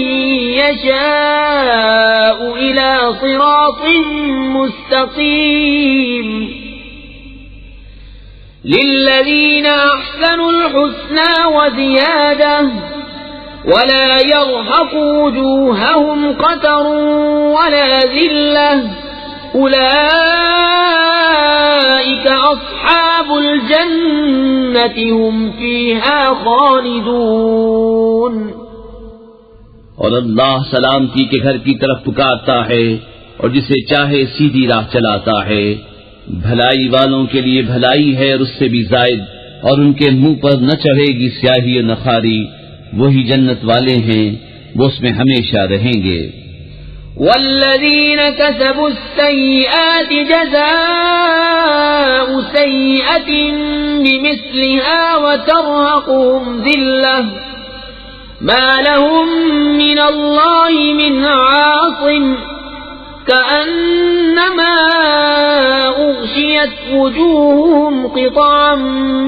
يشاء إلى صراط مستقيم. للذين أحسنوا الحسنى وزيادة ولا يرهق وجوههم قتر ولا ذلة أولئك أصحاب الجنة هم فيها خالدون. اور اللہ سلامتی کے گھر کی طرف پکارتا ہے اور جسے چاہے سیدھی راہ چلاتا ہے. بھلائی والوں کے لیے بھلائی ہے اور اس سے بھی زائد، اور ان کے منہ پر نہ چڑھے گی سیاہی و نخاری. وہی جنت والے ہیں، وہ اس میں ہمیشہ رہیں گے. والذين كسبوا السيئات جزاء سيئة بمثلها وترهقهم ذلة ما لهم من الله من عاصم كأنما أغشيت وجوههم قطعا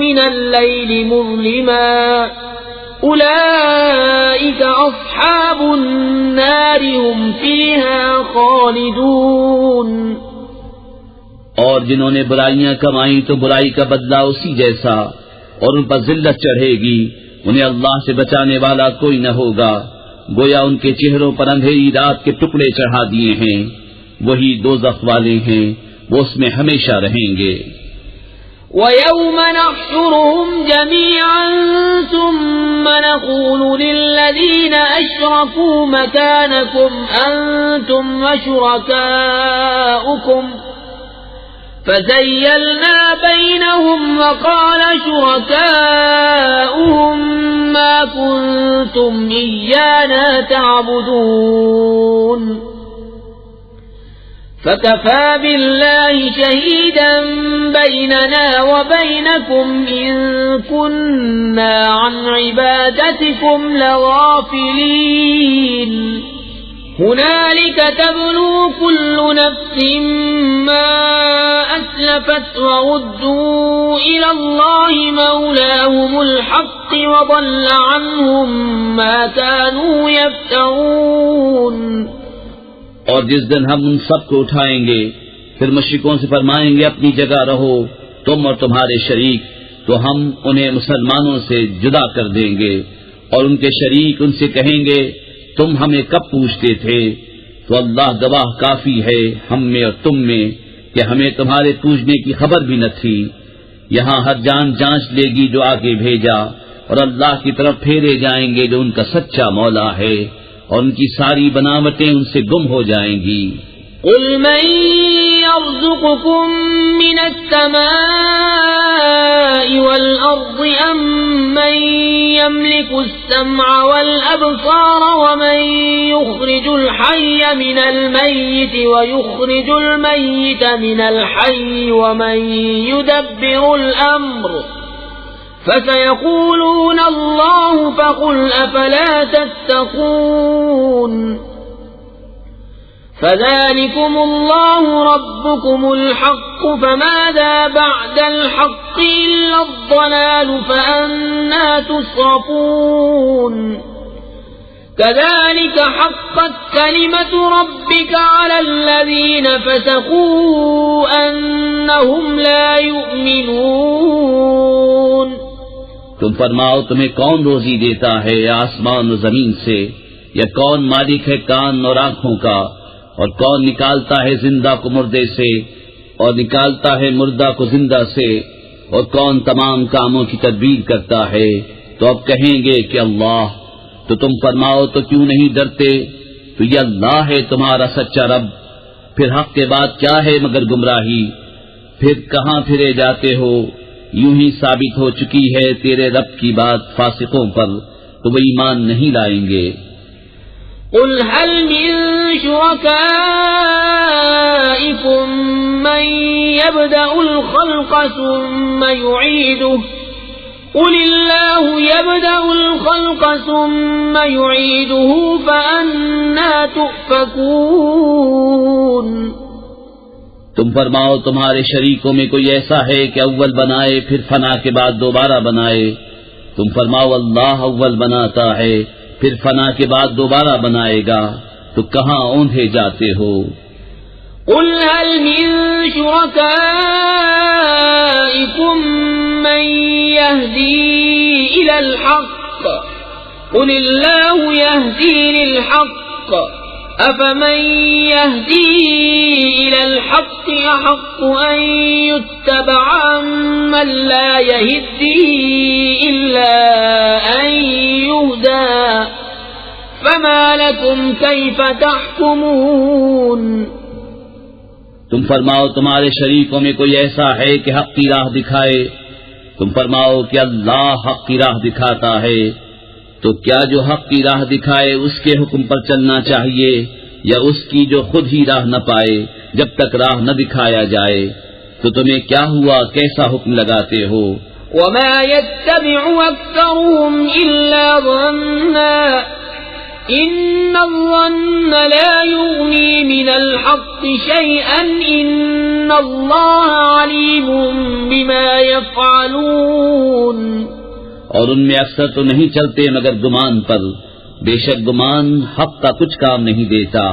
من الليل مظلما أولئك أصحاب النار هم فيها خالدون. اور جنہوں نے برائیاں کمائیں تو برائی کا بدلہ اسی جیسا، اور ان پر ذلت چڑھے گی. انہیں اللہ سے بچانے والا کوئی نہ ہوگا، گویا ان کے چہروں پر اندھیری رات کے ٹکڑے چڑھا دیے ہیں. وہی دوزخ والے ہیں، وہ اس میں ہمیشہ رہیں گے. وَيَوْمَ نَحْشُرُهُمْ جَمِيعًا ثُمَّ نَقُولُ لِلَّذِينَ أَشْرَكُوا مَكَانَكُمْ أَنْتُمْ وَشُرَكَاؤُكُمْ فَزَيَّلْنَا بَيْنَهُمْ وَقَالَ شُرَكَاؤُهُمْ مَا كُنْتُمْ إِيَّانَا تَعْبُدُونَ فَكَفَى بِاللَّهِ شَهِيدًا بَيْنَنَا وَبَيْنَكُمْ إِن كُنَّا عَنْ عِبَادَتِكُمْ لَغَافِلِينَ. هُنَالِكَ تَبْلُو كُلُّ نَفْسٍ مَا أَسْلَفَتْ وَرُدُّوا إِلَى اللَّهِ مَوْلَاهُمُ الْحَقِّ وَضَلَّ عَنْهُمْ مَا كَانُوا يَفْتَرُونَ. اور جس دن ہم ان سب کو اٹھائیں گے، پھر مشرکوں سے فرمائیں گے اپنی جگہ رہو تم اور تمہارے شریک، تو ہم انہیں مسلمانوں سے جدا کر دیں گے، اور ان کے شریک ان سے کہیں گے تم ہمیں کب پوچھتے تھے؟ تو اللہ گواہ کافی ہے ہم میں اور تم میں کہ ہمیں تمہارے پوجنے کی خبر بھی نہ تھی. یہاں ہر جان جانچ لے گی جو آگے بھیجا، اور اللہ کی طرف پھیرے جائیں گے جو ان کا سچا مولا ہے، اور ان کی ساری بناوٹیں ان سے گم ہو جائیں گی. قل من يرزقكم من السماء والأرض أم من يملك السمع والأبصار ومن يخرج الحي من الميت ويخرج الميت من الحي ومن يدبر الأمر فسيقولون الله فقل أفلا تتقون فذلكم الله ربكم الحق فماذا بعد الحق إلا الضلال فأنى تصرفون كذلك حقت كلمة ربك على الذين فسقوا أنهم لا يؤمنون. تم فرماؤ تمہیں کون روزی دیتا ہے آسمان و زمین سے، یا کون مالک ہے کان اور آنکھوں کا، اور کون نکالتا ہے زندہ کو مردے سے اور نکالتا ہے مردہ کو زندہ سے، اور کون تمام کاموں کی تدبیر کرتا ہے؟ تو اب کہیں گے کہ اللہ. تو تم فرماؤ تو کیوں نہیں ڈرتے؟ تو یہ اللہ ہے تمہارا سچا رب، پھر حق کے بعد کیا ہے مگر گمراہی؟ پھر کہاں پھرے جاتے ہو؟ یوں ہی ثابت ہو چکی ہے تیرے رب کی بات فاسقوں پر، تو وہ ایمان نہیں لائیں گے. قل هل من شركائكم من يبدأ الخلق ثم يعيده قل الله يبدأ الخلق ثم يعيده فأنى تؤفكون. تم فرماؤ تمہارے شریکوں میں کوئی ایسا ہے کہ اول بنائے پھر فنا کے بعد دوبارہ بنائے؟ تم فرماؤ اللہ اول بناتا ہے پھر فنا کے بعد دوبارہ بنائے گا، تو کہاں اوندھے جاتے ہو؟ قل هل من شركائكم من يهدي إلى الحق قل الله يهدي للحق أفمن يهدي إلى الحق أحق أن يتبع من لا يهدي إلا أن يهدى فما لكم كيف تحكمون. تم فرماؤ تمہارے شریکوں میں کوئی ایسا ہے کہ حق کی راہ دکھائے؟ تم فرماؤ کہ اللہ حق کی راہ دکھاتا ہے، تو کیا جو حق کی راہ دکھائے اس کے حکم پر چلنا چاہیے، یا اس کی جو خود ہی راہ نہ پائے جب تک راہ نہ دکھایا جائے؟ تو تمہیں کیا ہوا، کیسا حکم لگاتے ہو؟ وما يتبع أكثرهم إلا ظنا إن الظن لا يغني من الحق شيئا إن الله عليم بما يفعلون. اور ان میں اکثر تو نہیں چلتے مگر گمان پر، بے شک گمان حق کا کچھ کام نہیں دیتا،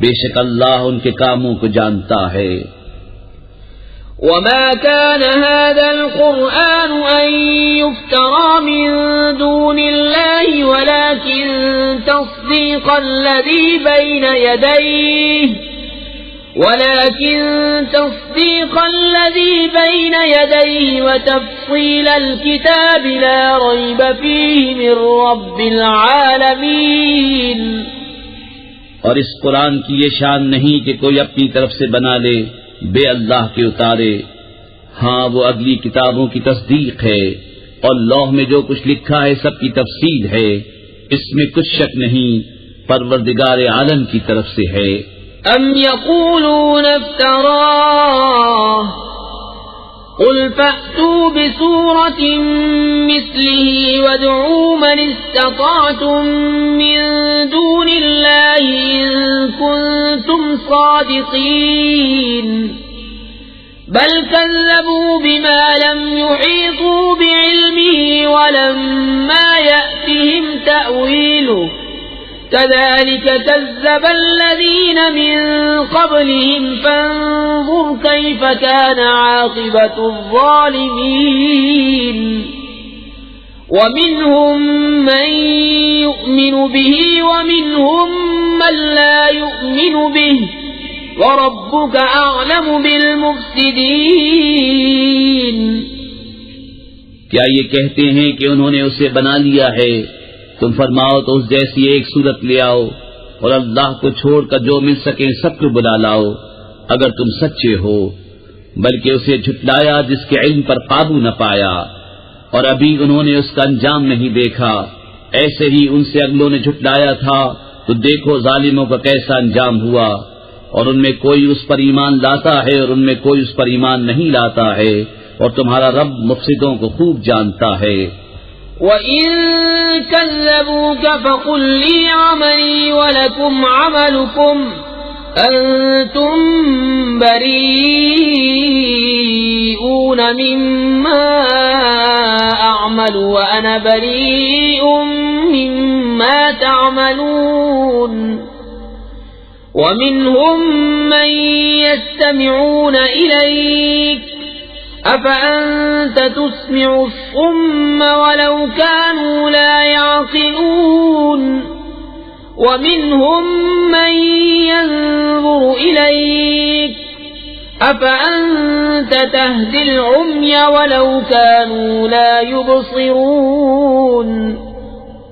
بے شک اللہ ان کے کاموں کو جانتا ہے. وما كان هذا القرآن أن يفترى من دون الله ولكن تصديق الذي بين يديه وتفصيل الكتاب لا ريب فيه من رب العالمين. اور اس قرآن کی یہ شان نہیں کہ کوئی اپنی طرف سے بنا لے بے اللہ کے اتارے، ہاں وہ اگلی کتابوں کی تصدیق ہے، اور لوح میں جو کچھ لکھا ہے سب کی تفصیل ہے، اس میں کچھ شک نہیں، پروردگار عالم کی طرف سے ہے. ام يقولون افتراه قل فأتوا بسورة مثله وادعوا من استطعتم من دون الله إن كنتم صادقين بل كذبوا بما لم يحيطوا بعلمه ولما يأتهم تأويله كذلك كذب الذين من قبلهم فانظر كيف كان عاقبة الظالمين. ومنهم من يؤمن به ومنهم من لا يؤمن به وَرَبُّكَ أَعْلَمُ بِالْمُفْسِدِينَ۔ کیا یہ کہتے ہیں کہ انہوں نے اسے بنا لیا ہے؟ تم فرماؤ تو اس جیسی ایک صورت لے آؤ اور اللہ کو چھوڑ کر جو مل سکے سب کو بلا لاؤ اگر تم سچے ہو، بلکہ اسے جھٹلایا جس کے علم پر قابو نہ پایا، اور ابھی انہوں نے اس کا انجام نہیں دیکھا، ایسے ہی ان سے اگلوں نے جھٹلایا تھا، تو دیکھو ظالموں کا کیسا انجام ہوا۔ اور ان میں کوئی اس پر ایمان لاتا ہے اور ان میں کوئی اس پر ایمان نہیں لاتا ہے، اور تمہارا رب مفسدوں کو خوب جانتا ہے۔ وَإِن كَذَّبُوكَ فَقُل لِّي عَمَلِي وَلَكُمْ عَمَلُكُمْ أَنتُم بَرِيئُونَ مِمَّا أَعْمَلُ وَأَنَا بَرِيءٌ مِّمَّا تَعْمَلُونَ۔ وَمِنْهُم مَّن يَسْتَمِعُونَ إِلَيْكَ أَفَأَنتَ تُسْمِعُ الصُّمَّ وَلَوْ كَانُوا لَا يَعْقِلُونَ۔ وَمِنْهُم مَّن يَنظُرُ إِلَيْكَ أَفَأَنتَ تَهْدِي الْعُمْيَ وَلَوْ كَانُوا لَا يُبْصِرُونَ۔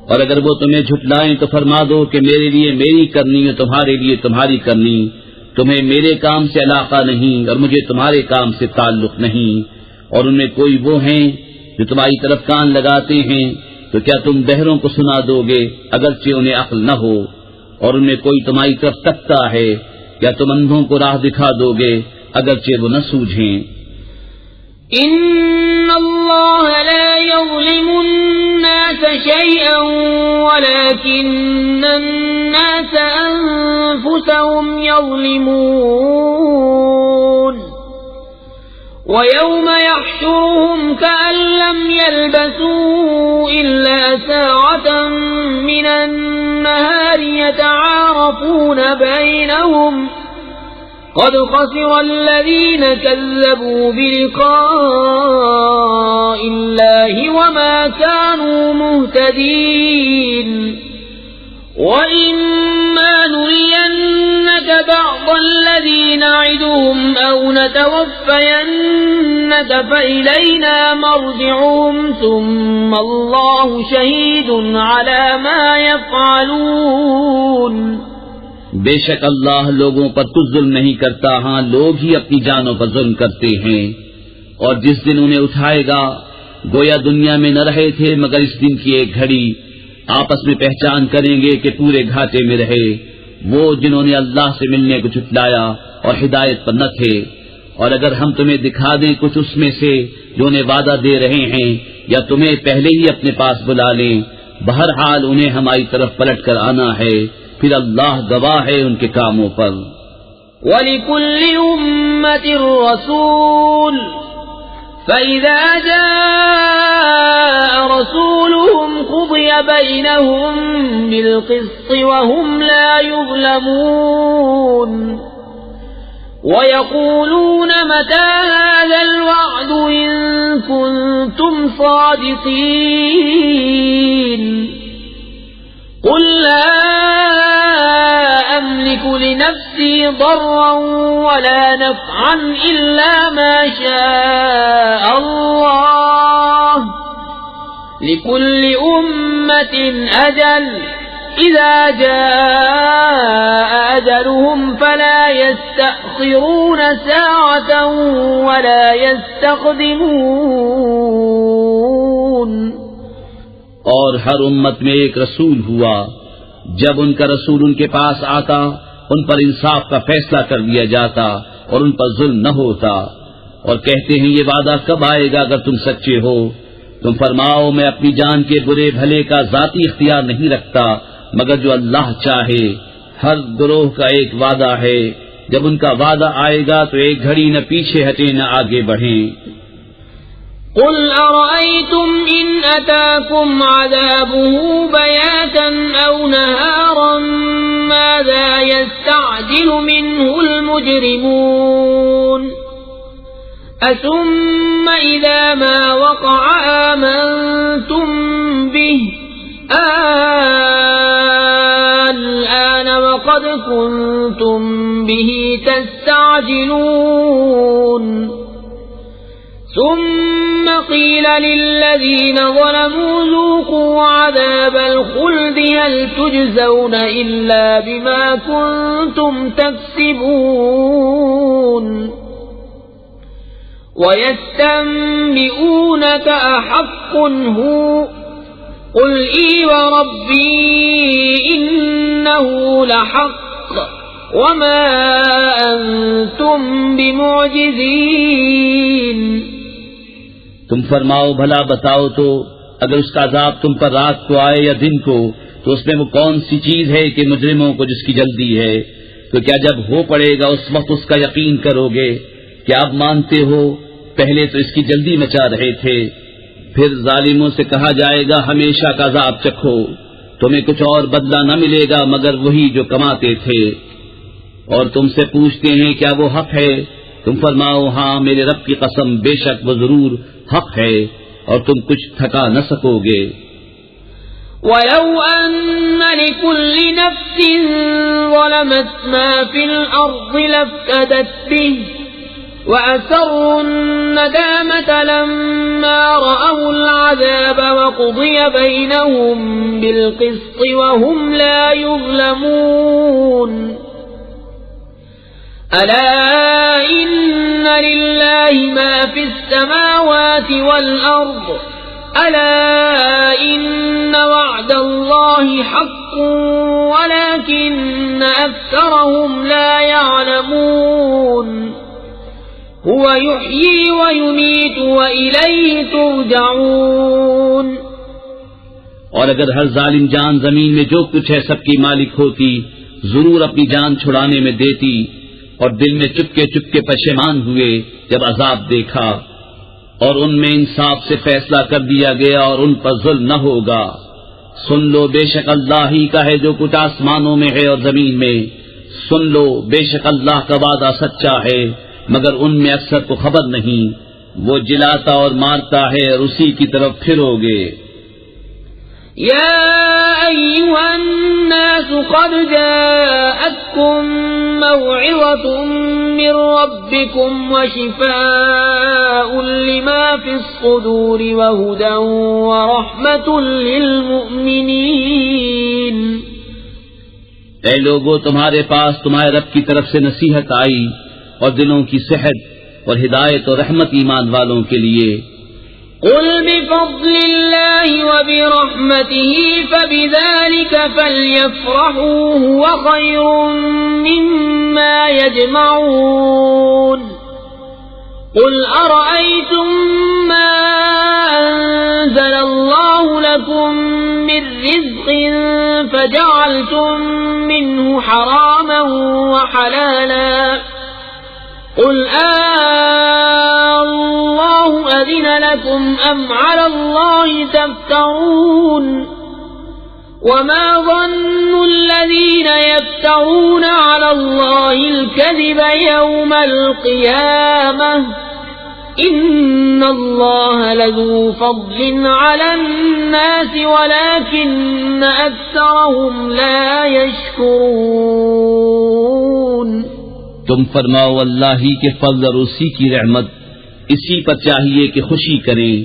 اور اگر وہ تمہیں جھٹلائیں تو فرما دو کہ میرے لیے میری کرنی اور تمہارے لیے تمہاری کرنی، تمہیں میرے کام سے علاقہ نہیں اور مجھے تمہارے کام سے تعلق نہیں۔ اور ان میں کوئی وہ ہیں جو تمہاری طرف کان لگاتے ہیں، تو کیا تم بہروں کو سنا دو گے اگرچہ انہیں عقل نہ ہو؟ اور ان میں کوئی تمہاری طرف تکتا ہے، کیا تم اندھوں کو راہ دکھا دو گے اگرچہ وہ نہ سوجھیں؟ إِنَّ اللَّهَ لَا يَظْلِمُ النَّاسَ شَيْئًا وَلَكِنَّ النَّاسَ أَنفُسَهُمْ يَظْلِمُونَ۔ وَيَوْمَ يَحْشُرُهُمْ كَأَن لَّمْ يَلْبَثُوا إِلَّا سَاعَةً مِّنَ النَّهَارِ يَتَعَارَفُونَ بَيْنَهُمْ قَدْ خَسِرَ الَّذِينَ كَذَّبُوا بِلِقَاءِ اللَّهِ وَمَا كَانُوا مُهْتَدِينَ۔ وَإِمَّا نُرِيَنَّكَ بَعْضَ الَّذِي نَعِدُهُمْ أَوْ نَتَوَفَّيَنَّكَ فَإِلَيْنَا مَرْجِعُهُمْ ثُمَّ اللَّهُ شَهِيدٌ عَلَى مَا يَفْعَلُونَ۔ بے شک اللہ لوگوں پر کچھ ظلم نہیں کرتا، ہاں لوگ ہی اپنی جانوں پر ظلم کرتے ہیں۔ اور جس دن انہیں اٹھائے گا گویا دنیا میں نہ رہے تھے مگر اس دن کی ایک گھڑی، آپس میں پہچان کریں گے کہ پورے گھاٹے میں رہے وہ جنہوں نے اللہ سے ملنے کو جھٹلایا اور ہدایت پر نہ تھے۔ اور اگر ہم تمہیں دکھا دیں کچھ اس میں سے جو انہیں وعدہ دے رہے ہیں، یا تمہیں پہلے ہی اپنے پاس بلا لیں، بہرحال انہیں ہماری طرف پلٹ کر آنا ہے، پھر اللہ گواہ ہے ان کے کاموں پر۔ وَلِكُلِّ أُمَّةٍ رَّسُولٌ فَإِذَا جَاءَ رَسُولُهُمْ قُضِيَ بَيْنَهُم بِالْقِسْطِ وَهُمْ لَا يُظْلَمُونَ۔ وَيَقُولُونَ مَتَىٰ هَٰذَا الْوَعْدُ إِن كُنتُمْ صَادِقِينَ۔ قُل لَّا أَمْلِكُ لِنَفْسِي ضَرًّا وَلَا نَفْعًا إِلَّا مَا شَاءَ اللَّهُ ۗ لِكُلِّ أُمَّةٍ أَجَلٌ ۖ إِذَا جَاءَ أَجَلُهُمْ فَلَا يَسْتَأْخِرُونَ سَاعَةً وَلَا يَسْتَقْدِمُونَ۔ اور ہر امت میں ایک رسول ہوا، جب ان کا رسول ان کے پاس آتا ان پر انصاف کا فیصلہ کر دیا جاتا اور ان پر ظلم نہ ہوتا۔ اور کہتے ہیں یہ وعدہ کب آئے گا اگر تم سچے ہو؟ تم فرماؤ میں اپنی جان کے برے بھلے کا ذاتی اختیار نہیں رکھتا مگر جو اللہ چاہے۔ ہر گروہ کا ایک وعدہ ہے، جب ان کا وعدہ آئے گا تو ایک گھڑی نہ پیچھے ہٹیں نہ آگے بڑھیں۔ قُلْ أَرَأَيْتُمْ إِنْ أَتَاكُمْ عَذَابُهُ بَيَاتًا أَوْ نَهَارًا مَاذَا يَسْتَعْجِلُ مِنْهُ الْمُجْرِمُونَ أَثُمَّ إِذَا مَا وَقَعَ آمَنْتُمْ بِهِ الْآنَ وَقَدْ كنتم به تستعجلون ثم قيل للذين ظلموا ذوقوا عذاب الخلد هل تجزون إلا بما كنتم تكسبون ويستنبئونك أحق هو قل إي وربي إنه لحق وما أنتم بمعجزين تم فرماؤ بھلا بتاؤ تو اگر اس کا عذاب تم پر رات کو آئے یا دن کو تو اس میں وہ کون سی چیز ہے کہ مجرموں کو جس کی جلدی ہے؟ تو کیا جب ہو پڑے گا اس وقت اس کا یقین کرو گے؟ کیا اب مانتے ہو پہلے تو اس کی جلدی مچا رہے تھے؟ پھر ظالموں سے کہا جائے گا ہمیشہ کا عذاب چکھو، تمہیں کچھ اور بدلہ نہ ملے گا مگر وہی جو کماتے تھے۔ اور تم سے پوچھتے ہیں کیا وہ حق ہے؟ تم فرماؤ ہاں میرے رب کی قسم بے شک وہ ضرور حق ہے اور تم کچھ تھکا نہ سکو گے۔ وَلَوْ أَنَّ لِكُلِّ نَفْسٍ ظَلَمَتْ مَا فِي الْأَرْضِ لَافْتَدَتْ بِهِ وَأَسَرُّوا النَّدَامَةَ لَمَّا رَأَوُا الْعَذَابَ وَقُضِيَ بَيْنَهُم بِالْقِسْطِ وَهُمْ لَا يُظْلَمُونَ أَلَا إِنَّ لِلَّهِ مَا فِي السَّمَاوَاتِ وَالْأَرْضِ أَلَا إِنَّ وَعْدَ اللَّهِ حَقٌّ وَلَكِنَّ أَكْثَرَهُمْ لَا يَعْلَمُونَ هُوَ يُحْيِي وَيُمِيتُ وَإِلَيْهِ تُرْجَعُونَ۔ اور اگر ہر ظالم جان زمین میں جو کچھ ہے سب کی مالک ہوتی ضرور اپنی جان چھڑانے میں دیتی، اور دل میں چپکے چپکے پشیمان ہوئے جب عذاب دیکھا، اور ان میں انصاف سے فیصلہ کر دیا گیا اور ان پر ظلم نہ ہوگا۔ سن لو بے شک اللہ ہی کا ہے جو کچھ آسمانوں میں ہے اور زمین میں، سن لو بے شک اللہ کا وعدہ سچا ہے مگر ان میں اکثر کو خبر نہیں۔ وہ جلاتا اور مارتا ہے اور اسی کی طرف پھرو گے۔ يا أيها الناس قد جاءتكم موعظة من ربكم وشفاء لما في الصدور وهدى ورحمة للمؤمنين۔ اے لوگو تمہارے پاس تمہارے رب کی طرف سے نصیحت آئی اور دلوں کی صحت اور ہدایت اور رحمت ایمان والوں کے لیے۔ قل بفضل الله وبرحمته فبذلك فليفرحوا هو خير مما يجمعون قل أرأيتم ما أنزل الله لكم من رزق فجعلتم منه حراما وحلالا قل الله أذن لكم أم على الله تفترون وما ظن الذين يفترون على الله الكذب يوم القيامة إن الله لذو فضل على الناس ولكن أكثرهم لا يشكرون۔ تم فرماؤ اللہ ہی کے فضل اور اسی کی رحمت اسی پر چاہیے کہ خوشی کریں،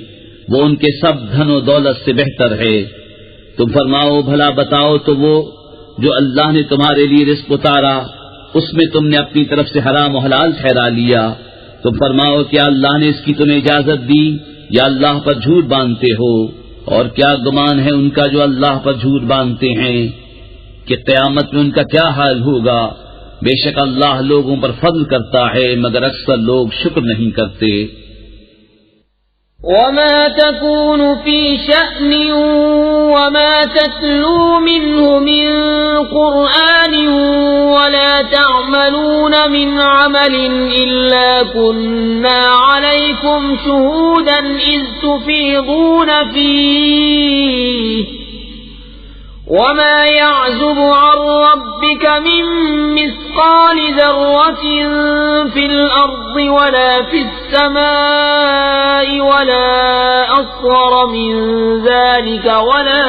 وہ ان کے سب دھن و دولت سے بہتر ہے۔ تم فرماؤ بھلا بتاؤ تو وہ جو اللہ نے تمہارے لیے رزق اتارا اس میں تم نے اپنی طرف سے حرام و حلال ٹھہرا لیا، تم فرماؤ کیا اللہ نے اس کی تمہیں اجازت دی یا اللہ پر جھوٹ باندھتے ہو؟ اور کیا گمان ہے ان کا جو اللہ پر جھوٹ باندھتے ہیں کہ قیامت میں ان کا کیا حال ہوگا؟ بے شک اللہ لوگوں پر فضل کرتا ہے مگر اکثر لوگ شکر نہیں کرتے۔ وما تكون في شأن وما تتلو منه من قرآن ولا تعملون من عمل إلا كنا عليكم شهودا إذ تفيضون فيه وما يعزب عن ربك من مثقال مثقال ذرة في الأرض ولا في السماء ولا أصغر من ذلك ولا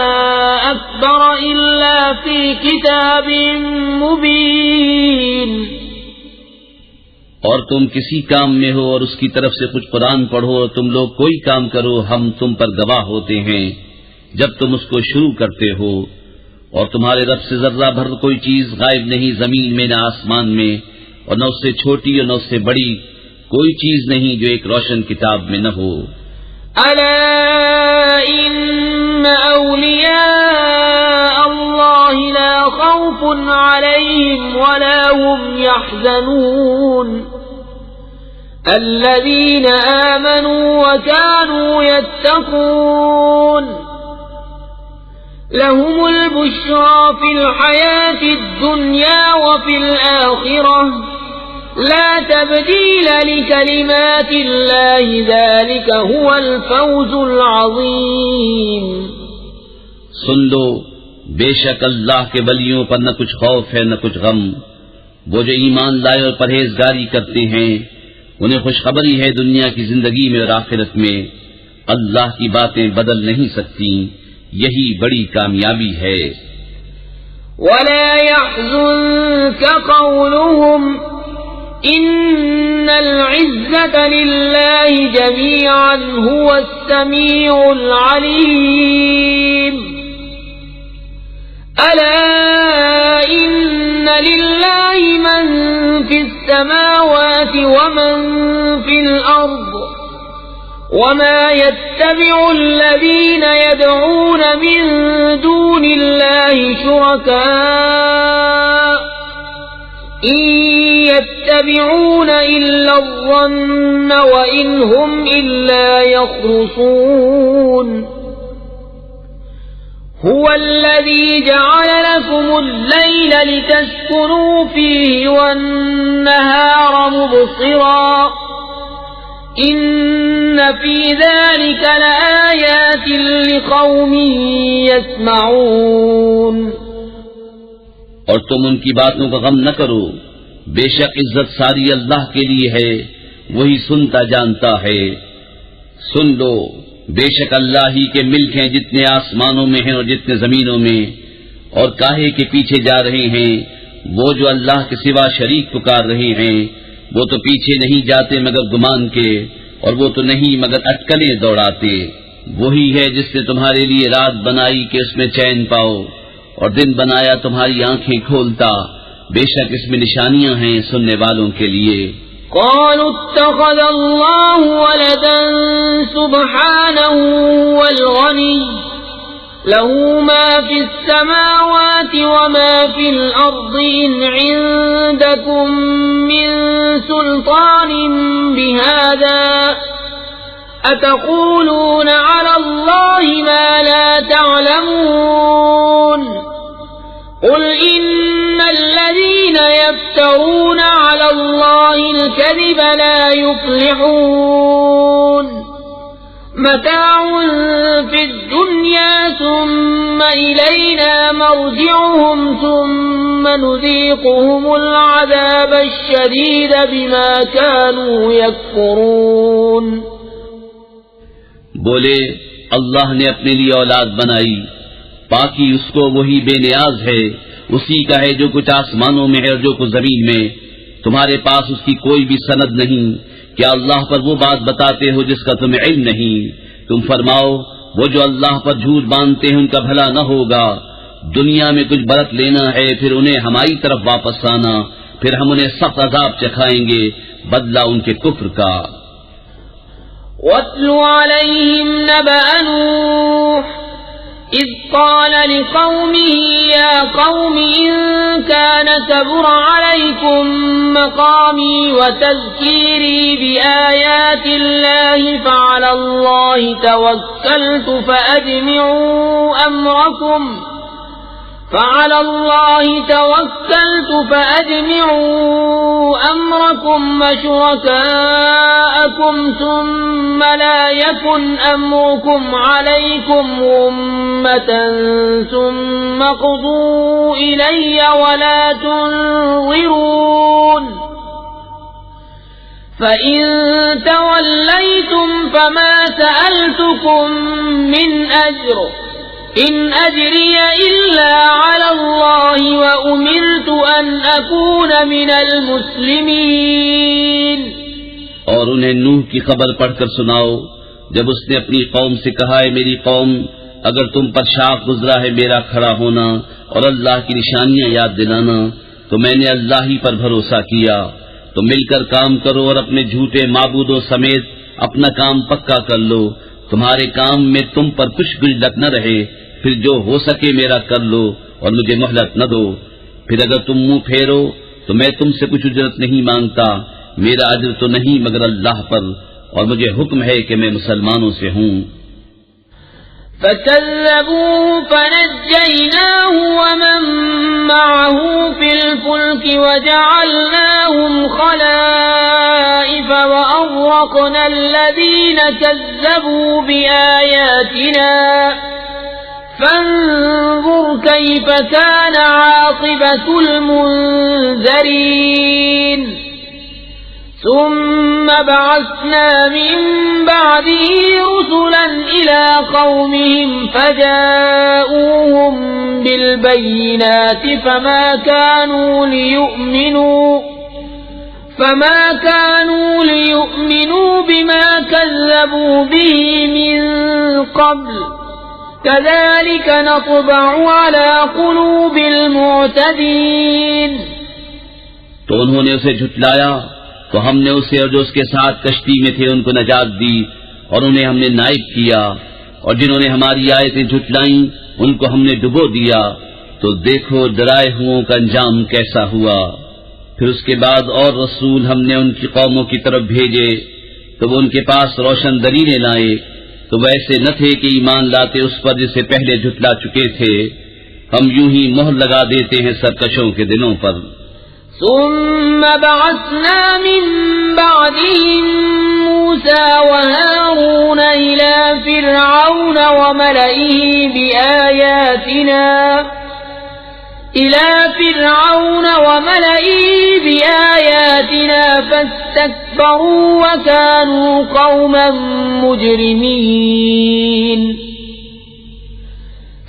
أكبر إلا في كتاب مبين. اور تم کسی کام میں ہو اور اس کی طرف سے کچھ قرآن پڑھو اور تم لوگ کوئی کام کرو، ہم تم پر گواہ ہوتے ہیں جب تم اس کو شروع کرتے ہو. اور تمہارے رب سے ذرہ بھر کوئی چیز غائب نہیں زمین میں نہ آسمان میں، اور نہ اس سے چھوٹی اور نہ اس سے بڑی کوئی چیز نہیں جو ایک روشن کتاب میں نہ ہو. ألا إن أولياء الله لا خوف عليهم ولا هم يحزنون الذين آمنوا وكانوا يتقون لهم البشرى في الحياة الدنيا وفي الآخرة لا تبديل لكلمات الله ذلك هو الفوز العظيم. سن لو، بے شک اللہ کے ولیوں پر نہ کچھ خوف ہے نہ کچھ غم. وہ جو ایمان لائے اور پرہیزگاری کرتے ہیں انہیں خوشخبری ہے دنیا کی زندگی میں اور آخرت میں. اللہ کی باتیں بدل نہیں سکتی، یہی بڑی کامیابی ہے. ولا يحزنك قولهم إن العزة لله جميعا هو السميع العليم. ألا إن لله من في السماوات ومن في الأرض وما يتبع الذين يدعون من دون الله شركاء إن يتبعون إلا الظن وإن هم إلا يخرصون. هو الذي جعل لكم الليل لتسكنوا فيه والنهار مبصرا إن في ذلك لآيات لقوم يسمعون. اور تم ان کی باتوں کا غم نہ کرو، بے شک عزت ساری اللہ کے لیے ہے، وہی سنتا جانتا ہے. سن لو، بے شک اللہ ہی کے ملک ہیں جتنے آسمانوں میں ہیں اور جتنے زمینوں میں. اور کاہے کے پیچھے جا رہے ہیں وہ جو اللہ کے سوا شریک پکار رہے ہیں؟ وہ تو پیچھے نہیں جاتے مگر گمان کے، اور وہ تو نہیں مگر اٹکلیں دوڑاتے. وہی ہے جس نے تمہارے لیے رات بنائی کہ اس میں چین پاؤ، اور دن بنایا تمہاری آنکھیں کھولتا. بے شک اس میں نشانیاں ہیں سننے والوں کے لیے. قالوا اتخذ الله ولدا سبحانه والغني له ما في السماوات وما في الأرض إن عندكم من سلطان بهذا أتقولون على الله ما لا تعلمون. قل إن الذين يفترون على الله الكذب لا يفلحون. متاع في الدنيا ثم إلينا مرجعهم ثم نذيقهم العذاب الشديد بما كانوا يكفرون. بولے اللہ نے اپنے لیے اولاد بنائی، باقی اس کو وہی بے نیاز ہے، اسی کا ہے جو کچھ آسمانوں میں ہے اور جو کچھ زمین میں. تمہارے پاس اس کی کوئی بھی سند نہیں. کیا اللہ پر وہ بات بتاتے ہو جس کا تمہیں علم نہیں؟ تم فرماؤ وہ جو اللہ پر جھوٹ باندھتے ہیں ان کا بھلا نہ ہوگا. دنیا میں کچھ برت لینا ہے، پھر انہیں ہماری طرف واپس آنا، پھر ہم انہیں سخت عذاب چکھائیں گے بدلہ ان کے کفر کا. وَاتْلُ عَلَيْهِمْ نَبَأَ نُوحٍ إِذْ قَالَ لِقَوْمِهِ يَا قَوْمِ إِن كَانَ كَبُرَ عَلَيْكُمْ مَقَامِي وَتَذْكِيرِي بِآيَاتِ اللَّهِ فَعَلَى اللَّهِ تَوَكَّلْتُ فَأَجْمِعُوا أَمْرَكُمْ وَشُرَكَاءَكُمْ ثُمَّ لَا يَكُنْ أَمْرُكُمْ عَلَيْكُمْ غُمَّةً ثُمَّ اقْضُوا إِلَيَّ وَلَا تُنظِرُونِ. فَإِن تَوَلَّيْتُمْ فَمَا سَأَلْتُكُم مِّنْ أَجْرٍ إِنْ أَجْرِيَ إِلَّا عَلَى اللَّهِ وَأُمِرْتُ أَنْ أَكُونَ مِنَ الْمُسْلِمِينَ۔ اور انہیں نوح کی خبر پڑھ کر سناؤ جب اس نے اپنی قوم سے کہا ہے میری قوم اگر تم پر شاخ گزرا ہے میرا کھڑا ہونا اور اللہ کی نشانیاں یاد دلانا تو میں نے اللہ ہی پر بھروسہ کیا، تو مل کر کام کرو اور اپنے جھوٹے معبودوں سمیت اپنا کام پکا کر لو، تمہارے کام میں تم پر کچھ گجلت نہ رہے، پھر جو ہو سکے میرا کر لو اور مجھے مہلت نہ دو، پھر اگر تم منہ پھیرو تو میں تم سے کچھ اجرت نہیں مانگتا، میرا اجر تو نہیں مگر اللہ پر، اور مجھے حکم ہے کہ میں مسلمانوں سے ہوں۔ فَكَذَّبُوهُ فَنَجَّيْنَاهُ وَمَن مَّعَهُ فِي الْفُلْكِ وَجَعَلْنَاهُمْ خَلَائِفَ وَأَغْرَقْنَا الَّذِينَ كَذَّبُوا بِآيَاتِنَا فَانظُرْ كَيْفَ كَانَ عَاقِبَةُ الْمُنذَرِينَ۔ ثم بعثنا من بعده رسلا إلى قومهم فجاءوهم بالبينات فما كانوا ليؤمنوا بما كذبوا به من قبل كذلك نطبع على قلوب المعتدين۔ تو انہوں نے اسے جھٹلایا تو ہم نے اسے اور جو اس کے ساتھ کشتی میں تھے ان کو نجات دی اور انہیں ہم نے نائب کیا، اور جنہوں نے ہماری آیتیں جھٹلائیں ان کو ہم نے ڈبو دیا، تو دیکھو ڈرائے ہوئوں کا انجام کیسا ہوا۔ پھر اس کے بعد اور رسول ہم نے ان کی قوموں کی طرف بھیجے تو وہ ان کے پاس روشن دلیلیں لائے تو ویسے نہ تھے کہ ایمان لاتے اس پر جسے پہلے جھٹلا چکے تھے، ہم یوں ہی مہر لگا دیتے ہیں سرکشوں کے دلوں پر۔ ثم بعثنا من بعدهم موسى وهارون إلى فرعون وملئه بآياتنا فاستكبروا وكانوا قوما مجرمين۔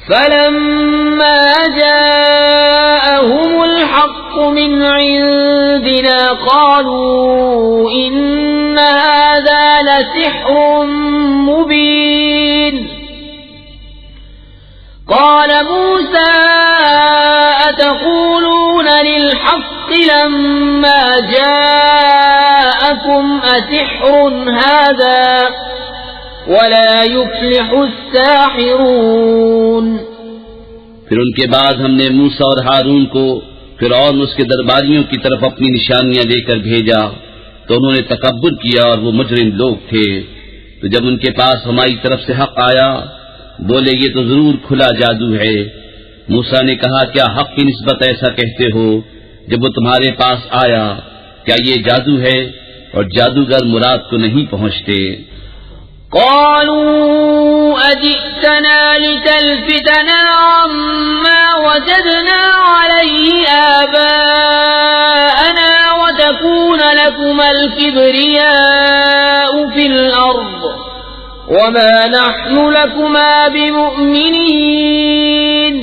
فلما جاءهم الحق من عندنا قالوا إن هذا لسحر مبين۔ قال موسى أتقولون للحق لما جاءكم أسحر هذا ولا يفلح الساحرون۔ پھر ان کے بعد ہم نے موسیٰ اور ہارون کو فرعون اس کے درباریوں کی طرف اپنی نشانیاں لے کر بھیجا تو انہوں نے تکبر کیا اور وہ مجرم لوگ تھے، تو جب ان کے پاس ہماری طرف سے حق آیا بولے یہ تو ضرور کھلا جادو ہے۔ موسیٰ نے کہا کیا حق کی نسبت ایسا کہتے ہو؟ جب وہ تمہارے پاس آیا کیا یہ جادو ہے؟ اور جادوگر مراد کو نہیں پہنچتے۔ قالوا أجئتنا لتلفتنا عما وجدنا عليه آباءنا وتكون لكما الكبرياء في الأرض وما نحن لكما بمؤمنين۔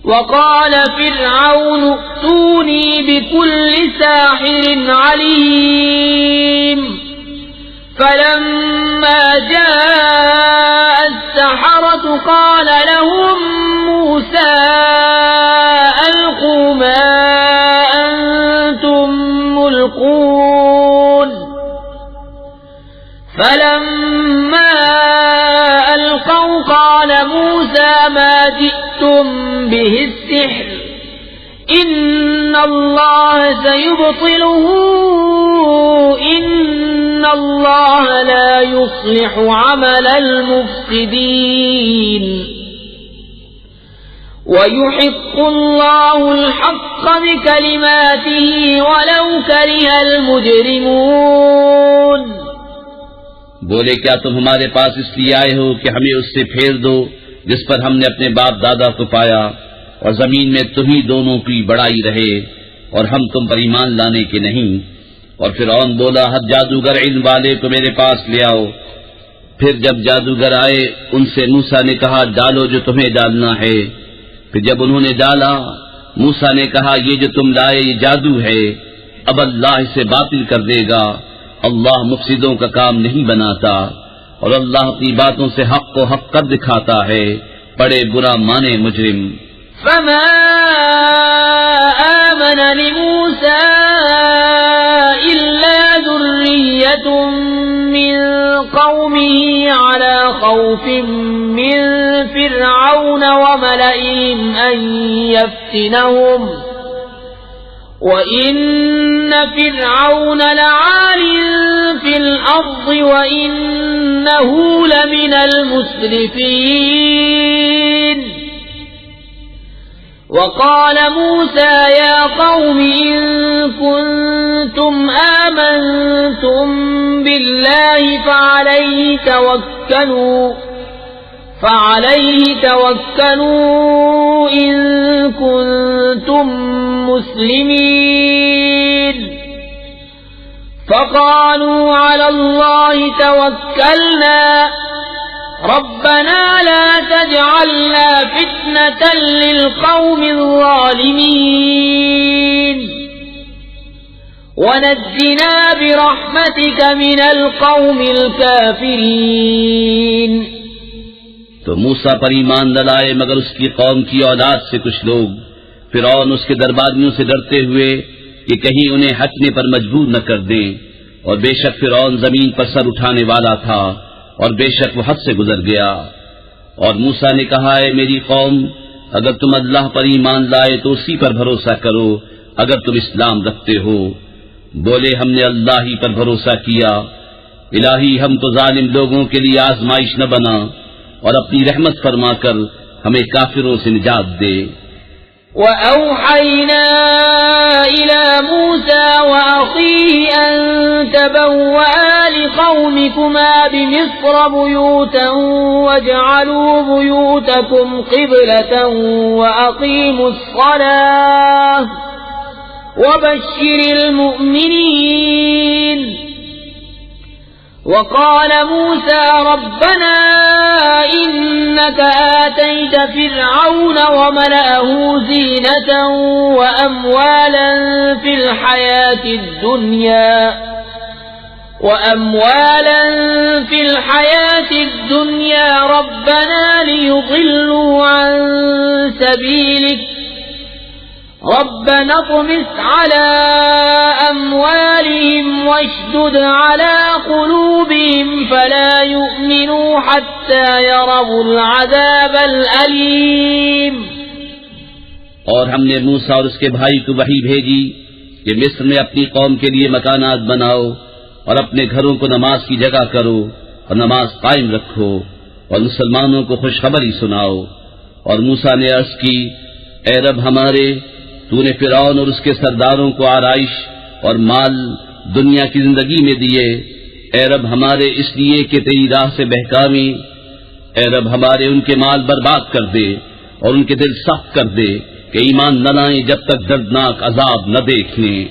وقال فرعون ائتوني بكل ساحر عليم۔ فلما جاء السحرة قال لهم موسى ألقوا ما أنتم ملقون۔ فلما ألقوا قال موسى ما جئتم به السحر إن الله سيبطله إن الله لا يصلح عمل المفسدين ويحق الله الحق بكلماته ولو كره المجرمون۔ بولے کیا تم ہمارے پاس اس لیے آئے ہو کہ ہمیں اس سے پھیر دو جس پر ہم نے اپنے باپ دادا کو پایا، اور زمین میں تمہیں دونوں کی بڑائی رہے اور ہم تم پر ایمان لانے کے نہیں، اور فرعون بولا ہر جادوگر علم والے کو میرے پاس لے آؤ۔ پھر جب جادوگر آئے ان سے موسیٰ نے کہا ڈالو جو تمہیں ڈالنا ہے۔ پھر جب انہوں نے ڈالا موسیٰ نے کہا یہ جو تم لائے یہ جادو ہے، اب اللہ اسے باطل کر دے گا، اللہ مفسدوں کا کام نہیں بناتا، اور اللہ اپنی باتوں سے حق کو حق کر دکھاتا ہے، بڑے برا مانے مجرم۔ فما آمن لموسى إلا ذرية من قومه على خوف من فرعون وملئهم أن يفتنهم وَإِنَّ فِرْعَوْنَ لَعَالٍ فِي الْأَرْضِ وَإِنَّهُ لَمِنَ الْمُسْرِفِينَ وَقَالَ مُوسَى يَا قَوْمِ إِن كُنتُمْ آمَنتُم بِاللَّهِ فعليه توكلوا إن كنتم مسلمين فقالوا على الله توكلنا ربنا لا تجعلنا فتنة للقوم الظالمين ونجنا برحمتك من القوم الكافرين۔ تو موسیٰ پر ایمان نہ لائے مگر اس کی قوم کی اولاد سے کچھ لوگ، فرعون اس کے درباریوں سے ڈرتے ہوئے کہ کہیں انہیں ہٹنے پر مجبور نہ کر دیں، اور بے شک فرعون زمین پر سر اٹھانے والا تھا اور بے شک وہ حد سے گزر گیا۔ اور موسیٰ نے کہا ہے میری قوم اگر تم اللہ پر ایمان لائے تو اسی پر بھروسہ کرو اگر تم اسلام رکھتے ہو۔ بولے ہم نے اللہ ہی پر بھروسہ کیا، الہی ہم کو ظالم لوگوں کے لیے آزمائش نہ بنا اور اپنی رحمت فرما کر ہمیں کافروں سے نجات دے۔ وَأَوْحَيْنَا إِلَى مُوسَى وَأَخِيهِ أَن تَبَوَّآ لِقَوْمِكُمَا بِمِصْرَ بُيُوتًا وَاجْعَلُوا بُيُوتَكُمْ قِبْلَةً وَأَقِيمُوا الصَّلَاةَ وَبَشِّرِ الْمُؤْمِنِينَ۔ وقال موسى ربنا إنك آتيت فرعون وملأه زينة وأموالا في الحياة الدنيا ربنا ليضلوا عن سبيلك ربنا اطمس على أموالهم واشدد على قلوبهم فلا يؤمنوا حتى يروا العذاب الأليم۔ اور ہم نے موسیٰ اور اس کے بھائی کو وحی بھیجی کہ مصر میں اپنی قوم کے لیے مکانات بناؤ اور اپنے گھروں کو نماز کی جگہ کرو اور نماز قائم رکھو اور مسلمانوں کو خوشخبری سناؤ۔ اور موسیٰ نے عرض کی اے رب ہمارے تو نے فرعون اور اس کے سرداروں کو آرائش اور مال دنیا کی زندگی میں دیے، اے رب ہمارے اس لیے کہ تیری راہ سے بہکاویں، اے رب ہمارے ان کے مال برباد کر دے اور ان کے دل سخت کر دے کہ ایمان نہ لائیں جب تک دردناک عذاب نہ دیکھ لیں۔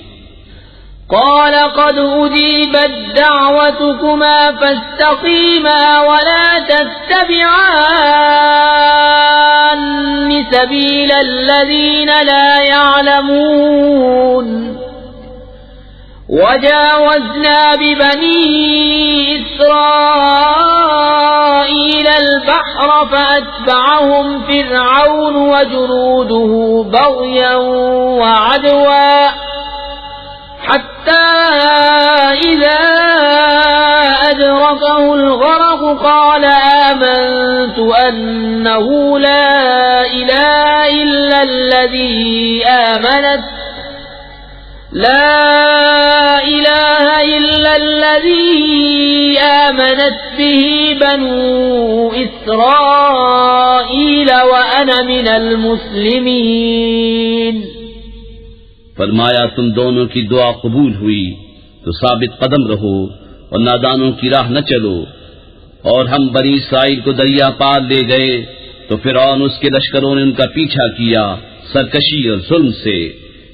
قال قد أجيبت دعوتكما فاستقيما ولا تتبعان سبيل الذين لا يعلمون۔ وجاوزنا ببني إسرائيل البحر فأتبعهم فرعون وجنوده بغيا وعدوا حتى إذا أدركه الغرق قال آمنت أنه لا إله إلا الذي آمنت به بنو إسرائيل وأنا من المسلمين۔ فرمایا تم دونوں کی دعا قبول ہوئی تو ثابت قدم رہو اور نادانوں کی راہ نہ چلو۔ اور ہم بنی اسرائیل کو دریا پار لے گئے تو فرعون اس کے لشکروں نے ان کا پیچھا کیا سرکشی اور ظلم سے،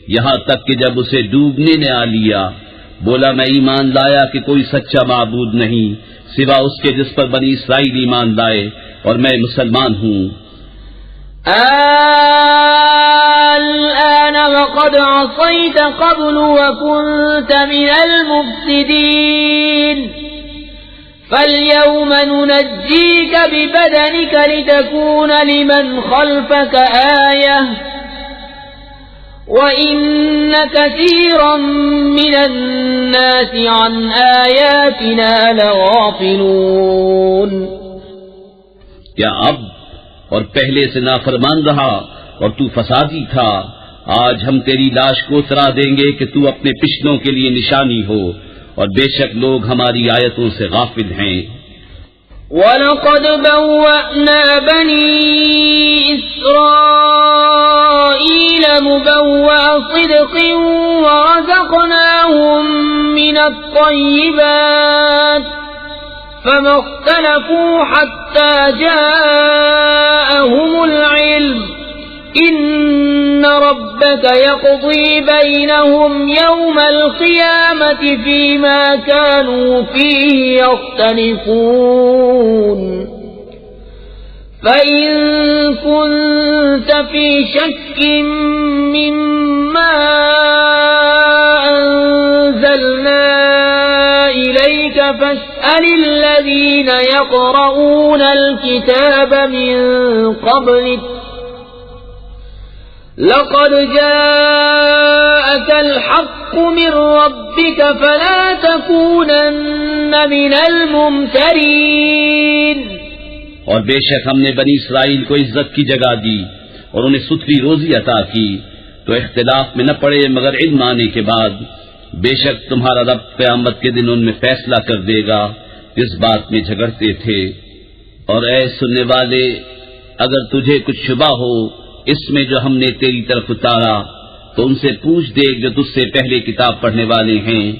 یہاں تک کہ جب اسے ڈوبنے نے آ لیا بولا میں ایمان لایا کہ کوئی سچا معبود نہیں سوا اس کے جس پر بنی اسرائیل ایمان لائے اور میں مسلمان ہوں۔ الآن وقد عصيت قبل وكنت من المفسدين فاليوم ننجيك ببدنك لتكون لمن خلفك آية وَإِنَّ كَثِيرًا مِّنَ النَّاسِ عَنْ آيَاتِنَا لَغَافِلُونَ۔ کیا اب اور پہلے سے نافرمان رہا اور تو فسادی تھا، آج ہم تیری لاش کو اترا دیں گے کہ تو اپنے پچھلوں کے لیے نشانی ہو، اور بے شک لوگ ہماری آیتوں سے غافل ہیں۔ وَلَقَدْ بَوَّأْنَا بَنِي إِسْرَائِيلَ مُبَوَّأَ صِدْقٍ وَرَزَقْنَاهُمْ مِنَ الطَّيِّبَاتِ فَمَا اخْتَلَفُوا حَتَّى جَاءَهُمُ الْعِلْمُ إِنَّ رَبَّكَ يَقْضِي بَيْنَهُمْ يَوْمَ الْقِيَامَةِ فِيمَا كَانُوا فِيهِ يَخْتَلِفُونَ فَإِن كُنتَ فِي شَكٍّ مِّمَّا أَنزَلْنَا إِلَيْكَ فَاسْأَلِ الَّذِينَ يَقْرَؤُونَ الْكِتَابَ مِن قَبْلِكَ لقد جاءك الحق من ربك فلا تكونن من الممترين۔ اور بے شک ہم نے بنی اسرائیل کو عزت کی جگہ دی اور انہیں ستھری روزی عطا کی، تو اختلاف میں نہ پڑے مگر علم آنے کے بعد۔ بے شک تمہارا رب قیامت کے دن ان میں فیصلہ کر دے گا جس بات میں جھگڑتے تھے۔ اور اے سننے والے، اگر تجھے کچھ شبہ ہو اس میں جو ہم نے تیری طرف اتارا تو ان سے پوچھ دیکھ جو تجھ سے پہلے کتاب پڑھنے والے ہیں،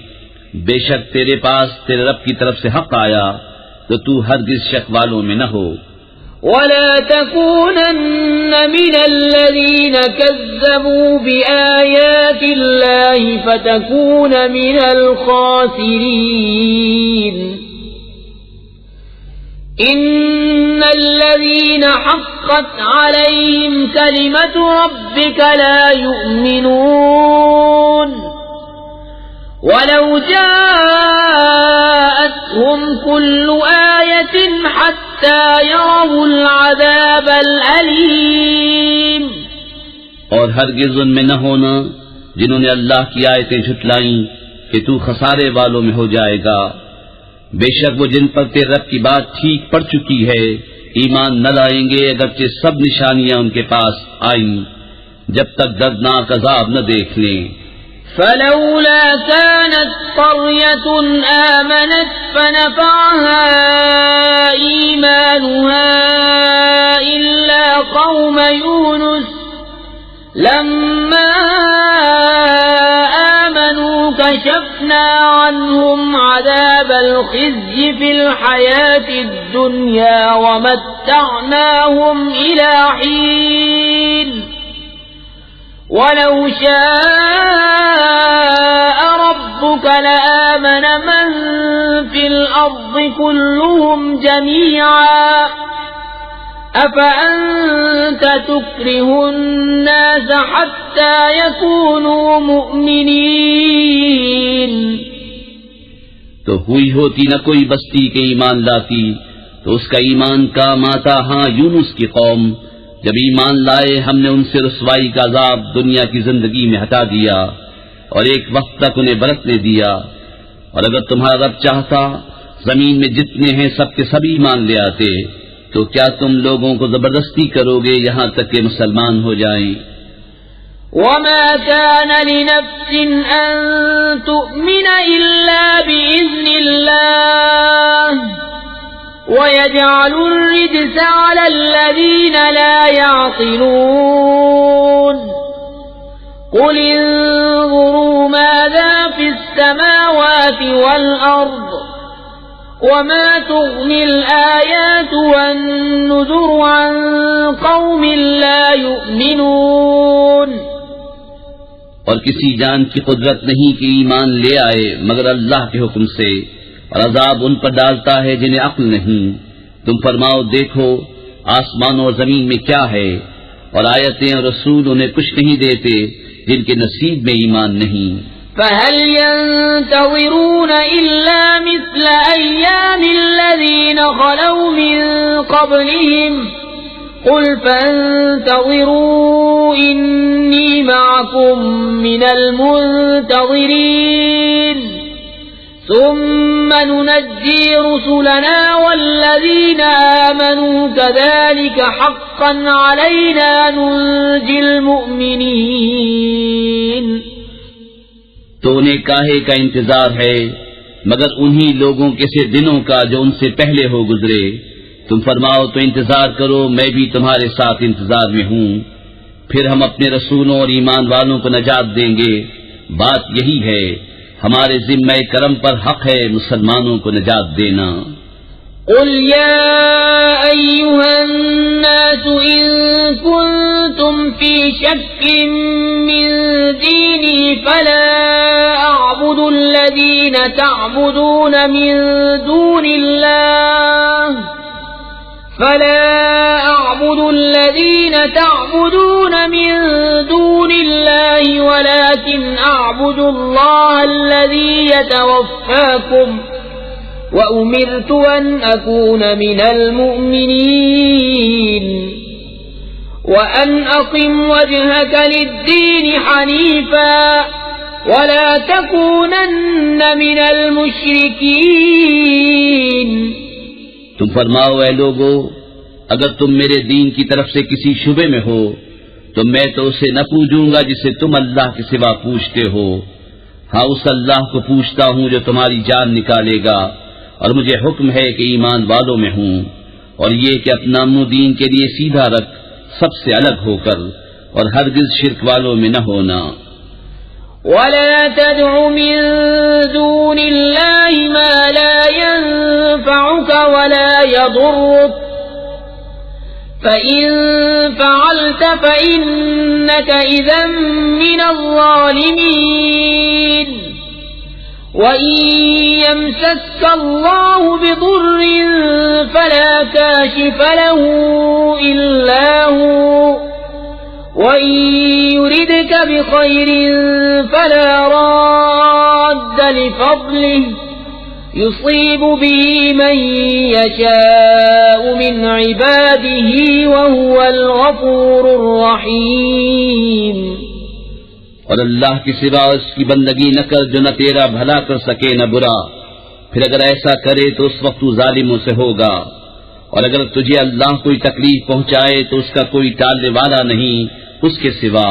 بے شک تیرے پاس تیرے رب کی طرف سے حق آیا تو تو ہرگز شک والوں میں نہ ہو۔ وَلَا تَكُونَنَّ مِنَ الَّذِينَ كَذَّبُوا بِآيَاتِ اللَّهِ فَتَكُونَ مِنَ الْخَاسِرِينَ۔ إِنَّ الَّذِينَ حَقَّتْ عَلَيْهِمْ كَلِمَةُ رَبِّكَ لَا يُؤْمِنُونَ وَلَوْ جَاءَتْهُمْ كُلُّ آيَةٍ حَتَّى يَرَوْا الْعَذَابَ الْأَلِيمَ۔ اور ہرگز ان میں نہ ہونا جنہوں نے اللہ کی آیتیں جھٹلائیں کہ تو خسارے والوں میں ہو جائے گا۔ بے شک وہ جن پر تیرے رب کی بات ٹھیک پڑ چکی ہے ایمان نہ لائیں گے اگرچہ سب نشانیاں ان کے پاس آئیں، جب تک دردناک عذاب نہ دیکھ لیں۔ فلولا كانت قرية آمنت فنفعها إيمانها إلا قوم يونس لما آمنوا كشفنا عنهم عذاب الخزي في الحياة الدنيا ومتعناهم إلى حين ولو شاء ربك لآمن من في الأرض كلهم جميعا أفأنت تكره الناس حتى يكونوا مؤمنين۔ تو ہوئی ہوتی نہ کوئی بستی کے ایمان لاتی تو اس کا ایمان کام آتا، ہاں یونس کی قوم جب ایمان لائے ہم نے ان سے رسوائی کا عذاب دنیا کی زندگی میں ہٹا دیا اور ایک وقت تک انہیں برتنے دیا۔ اور اگر تمہارا رب چاہتا زمین میں جتنے ہیں سب کے سب ایمان لے آتے، تو کیا تم لوگوں کو زبردستی کرو گے یہاں تک کہ مسلمان ہو جائیں؟ وَمَا كَانَ لِنَفْسٍ أَن تُؤْمِنَ إِلَّا بِإِذْنِ اللَّهِ وَيَجْعَلُ الرِّجْسَ عَلَى الَّذِينَ لَا يَعْقِلُونَ قُلِ انظُرُوا مَاذَا فِي السَّمَاوَاتِ وَالْأَرْضِ وَمَا تُغْنِي الْآيَاتُ وَالنُّذُرُ عَن قَوْمٍ لَّا يُؤْمِنُونَ۔ اور کسی جان کی قدرت نہیں کہ ایمان لے آئے مگر اللہ کے حکم سے، اور عذاب ان پر ڈالتا ہے جنہیں عقل نہیں۔ تم فرماؤ دیکھو آسمانوں اور زمین میں کیا ہے، اور آیتیں اور رسول انہیں کچھ نہیں دیتے جن کے نصیب میں ایمان نہیں۔ فَهَلْ يَنْتَظِرُونَ إِلَّا مِثْلَ أَيَّامِ الَّذِينَ خَلَوْا مِنْ قَبْلِهِمْ قُلْ فَانْتَظِرُوا إِنِّي مَعَكُمْ مِنَ الْمُنْتَظِرِينَ ثُمَّ نُنَجِّي رُسُلَنَا وَالَّذِينَ آمَنُوا كَذَلِكَ حَقًّا عَلَيْنَا نُنْجِي الْمُؤْمِنِينَ۔ تو انہیں کاہے کا انتظار ہے مگر انہی لوگوں کے سے دنوں کا جو ان سے پہلے ہو گزرے۔ تم فرماؤ تو انتظار کرو، میں بھی تمہارے ساتھ انتظار میں ہوں، پھر ہم اپنے رسولوں اور ایمان والوں کو نجات دیں گے۔ بات یہی ہے، ہمارے ذمہ کرم پر حق ہے مسلمانوں کو نجات دینا۔ قل يا أيها الناس إن كنتم في شك من ديني فلا أعبد الذين تعبدون من دون الله ولكن أعبد الله الذي يتوفاكم وَأُمِرْتُ أَنْ أَكُونَ مِنَ الْمُؤْمِنِينَ وَأَنْ أَقِمْ وَجْهَكَ لِلدِّينِ حَنِيفًا وَلَا تَكُونَنَّ مِنَ الْمُشْرِكِينَ۔ تم فرماؤ اے لوگو، اگر تم میرے دین کی طرف سے کسی شبے میں ہو تو میں تو اسے نہ پوجوں گا جسے تم اللہ کے سوا پوجتے ہو، ہاں اس اللہ کو پوچھتا ہوں جو تمہاری جان نکالے گا، اور مجھے حکم ہے کہ ایمان والوں میں ہوں، اور یہ کہ اپنا منہ دین کے لیے سیدھا رکھ سب سے الگ ہو کر، اور ہرگز شرک والوں میں نہ ہونا۔ وَلَا تَدْعُ مِن دُونِ اللَّهِ مَا لَا يَنفَعُكَ وَلَا يَضُرُّكَ فَإِن فَعَلْتَ فَإِنَّكَ إِذًا مِّنَ الظَّالِمِينَ۔ وَإِن يَمْسَسْكَ اللَّهُ بِضُرٍّ فَلَا كَاشِفَ لَهُ إِلَّا هُوَ، وَإِن يُرِدْكَ بِخَيْرٍ فَلَا رَادَّ لِفَضْلِهِ يُصِيبُ بِهِ مَن يَشَاءُ مِنْ عِبَادِهِ وَهُوَ الْغَفُورُ الرَّحِيمُ۔ اور اللہ کے سوا اس کی بندگی نہ کر جو نہ تیرا بھلا کر سکے نہ برا، پھر اگر ایسا کرے تو اس وقت تو ظالموں سے ہوگا، اور اگر تجھے اللہ کوئی تکلیف پہنچائے تو اس کا کوئی ٹالنے والا نہیں اس کے سوا،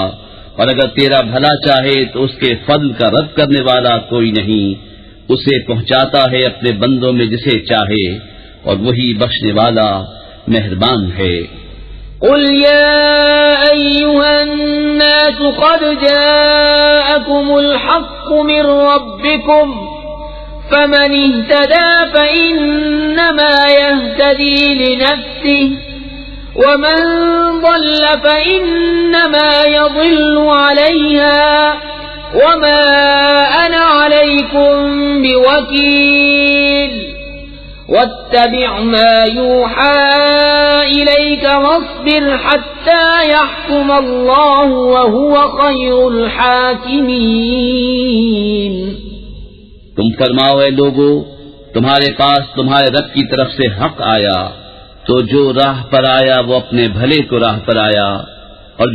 اور اگر تیرا بھلا چاہے تو اس کے فضل کا رد کرنے والا کوئی نہیں، اسے پہنچاتا ہے اپنے بندوں میں جسے چاہے، اور وہی بخشنے والا مہربان ہے۔ قل يا أيها الناس قد جاءكم الحق من ربكم فمن اهتدى فإنما يهتدي لنفسه ومن ضل فإنما يضل عليها وما أنا عليكم بوكيل واتبع ما يوحى إليك واصبر حتى يحكم الله وهو خير الحاكمين۔ تم فرماؤ اے لوگو، تمہارے پاس تمہارے رب کی طرف سے حق آیا تو جو راہ پر آیا وہ اپنے بھلے کو راہ پر آیا۔ اور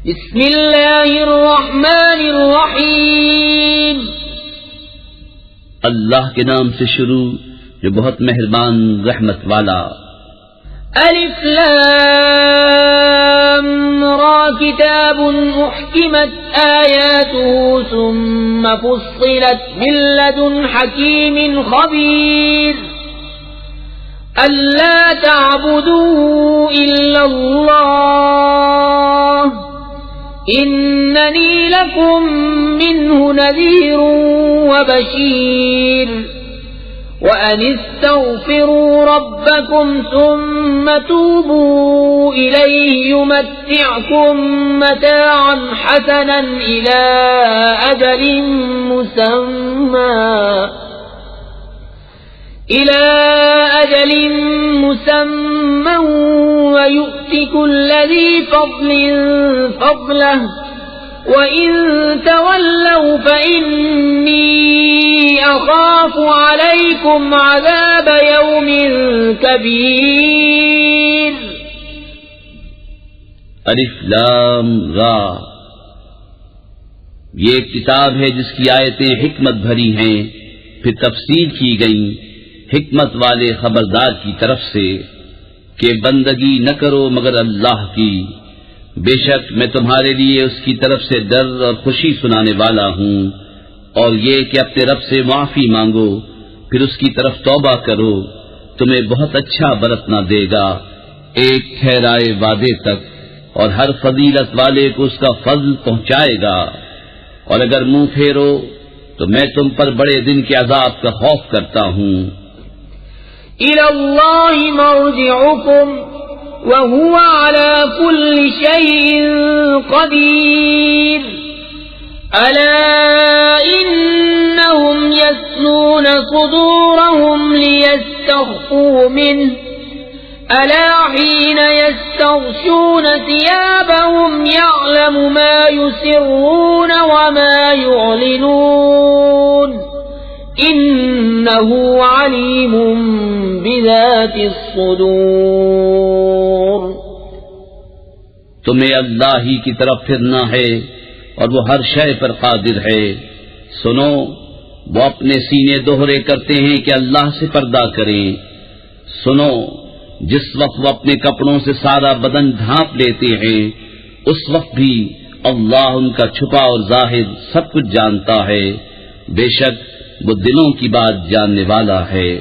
بسم اللہ الرحمن الرحیم، اللہ کے نام سے شروع جو بہت مہربان رحمت والا۔ الف لام را کتاب احکمت آیاته ثم فصلت من لدن حکیم خبیر الا تعبدوا الا اللہ اننی لکم منہ نذیر وبشیر وَأَنِ اسْتَغْفِرُوا رَبَّكُمْ ثُمَّ تُوبُوا إِلَيْهِ يُمَتِّعْكُمْ مَتَاعًا حَسَنًا إِلَى أَجَلٍ مُّسَمًّى وَيُؤْتِ كُلَّ ذِي فَضْلٍ فَضْلَهُ وَإِن تَوَلَّوْا فَإِنِّي أَخَافُ عَلَيْكُمْ عَذَابَ يَوْمٍ كَبِيرٍ. الف لام را، یہ ایک کتاب ہے جس کی آیتیں حکمت بھری ہیں، پھر تفصیل کی گئیں حکمت والے خبردار کی طرف سے کہ بندگی نہ کرو مگر اللہ کی، بے شک میں تمہارے لیے اس کی طرف سے ڈر اور خوشی سنانے والا ہوں، اور یہ کہ اپنے رب سے معافی مانگو پھر اس کی طرف توبہ کرو، تمہیں بہت اچھا برتنا دے گا ایک ٹھہرائے وعدے تک، اور ہر فضیلت والے کو اس کا فضل پہنچائے گا، اور اگر منہ پھیرو تو میں تم پر بڑے دن کے عذاب کا خوف کرتا ہوں. إِلَى اللَّهِ مَرْجِعُكُمْ وَهُوَ عَلَى كُلِّ شَيْءٍ قَدِيرٌ. أَلَا إِنَّهُمْ يَثْنُونَ صُدُورَهُمْ لِيَسْتَخْفُوا مِنْهُ أَلَا حِينَ يَسْتَغْشُونَ ثِيَابَهُمْ يَعْلَمُ مَا يُسِرُّونَ وَمَا يُعْلِنُونَ إِنَّهُ عَلِيمٌ بِذَاتِ الصُّدُورِ. تمہیں اللہ ہی کی طرف پھرنا ہے اور وہ ہر شے پر قادر ہے. سنو، وہ اپنے سینے دوہرے کرتے ہیں کہ اللہ سے پردہ کریں. سنو، جس وقت وہ اپنے کپڑوں سے سارا بدن ڈھانپ لیتے ہیں اس وقت بھی اللہ ان کا چھپا اور ظاہر سب کچھ جانتا ہے، بے شک وہ دلوں کی بات جاننے والا ہے.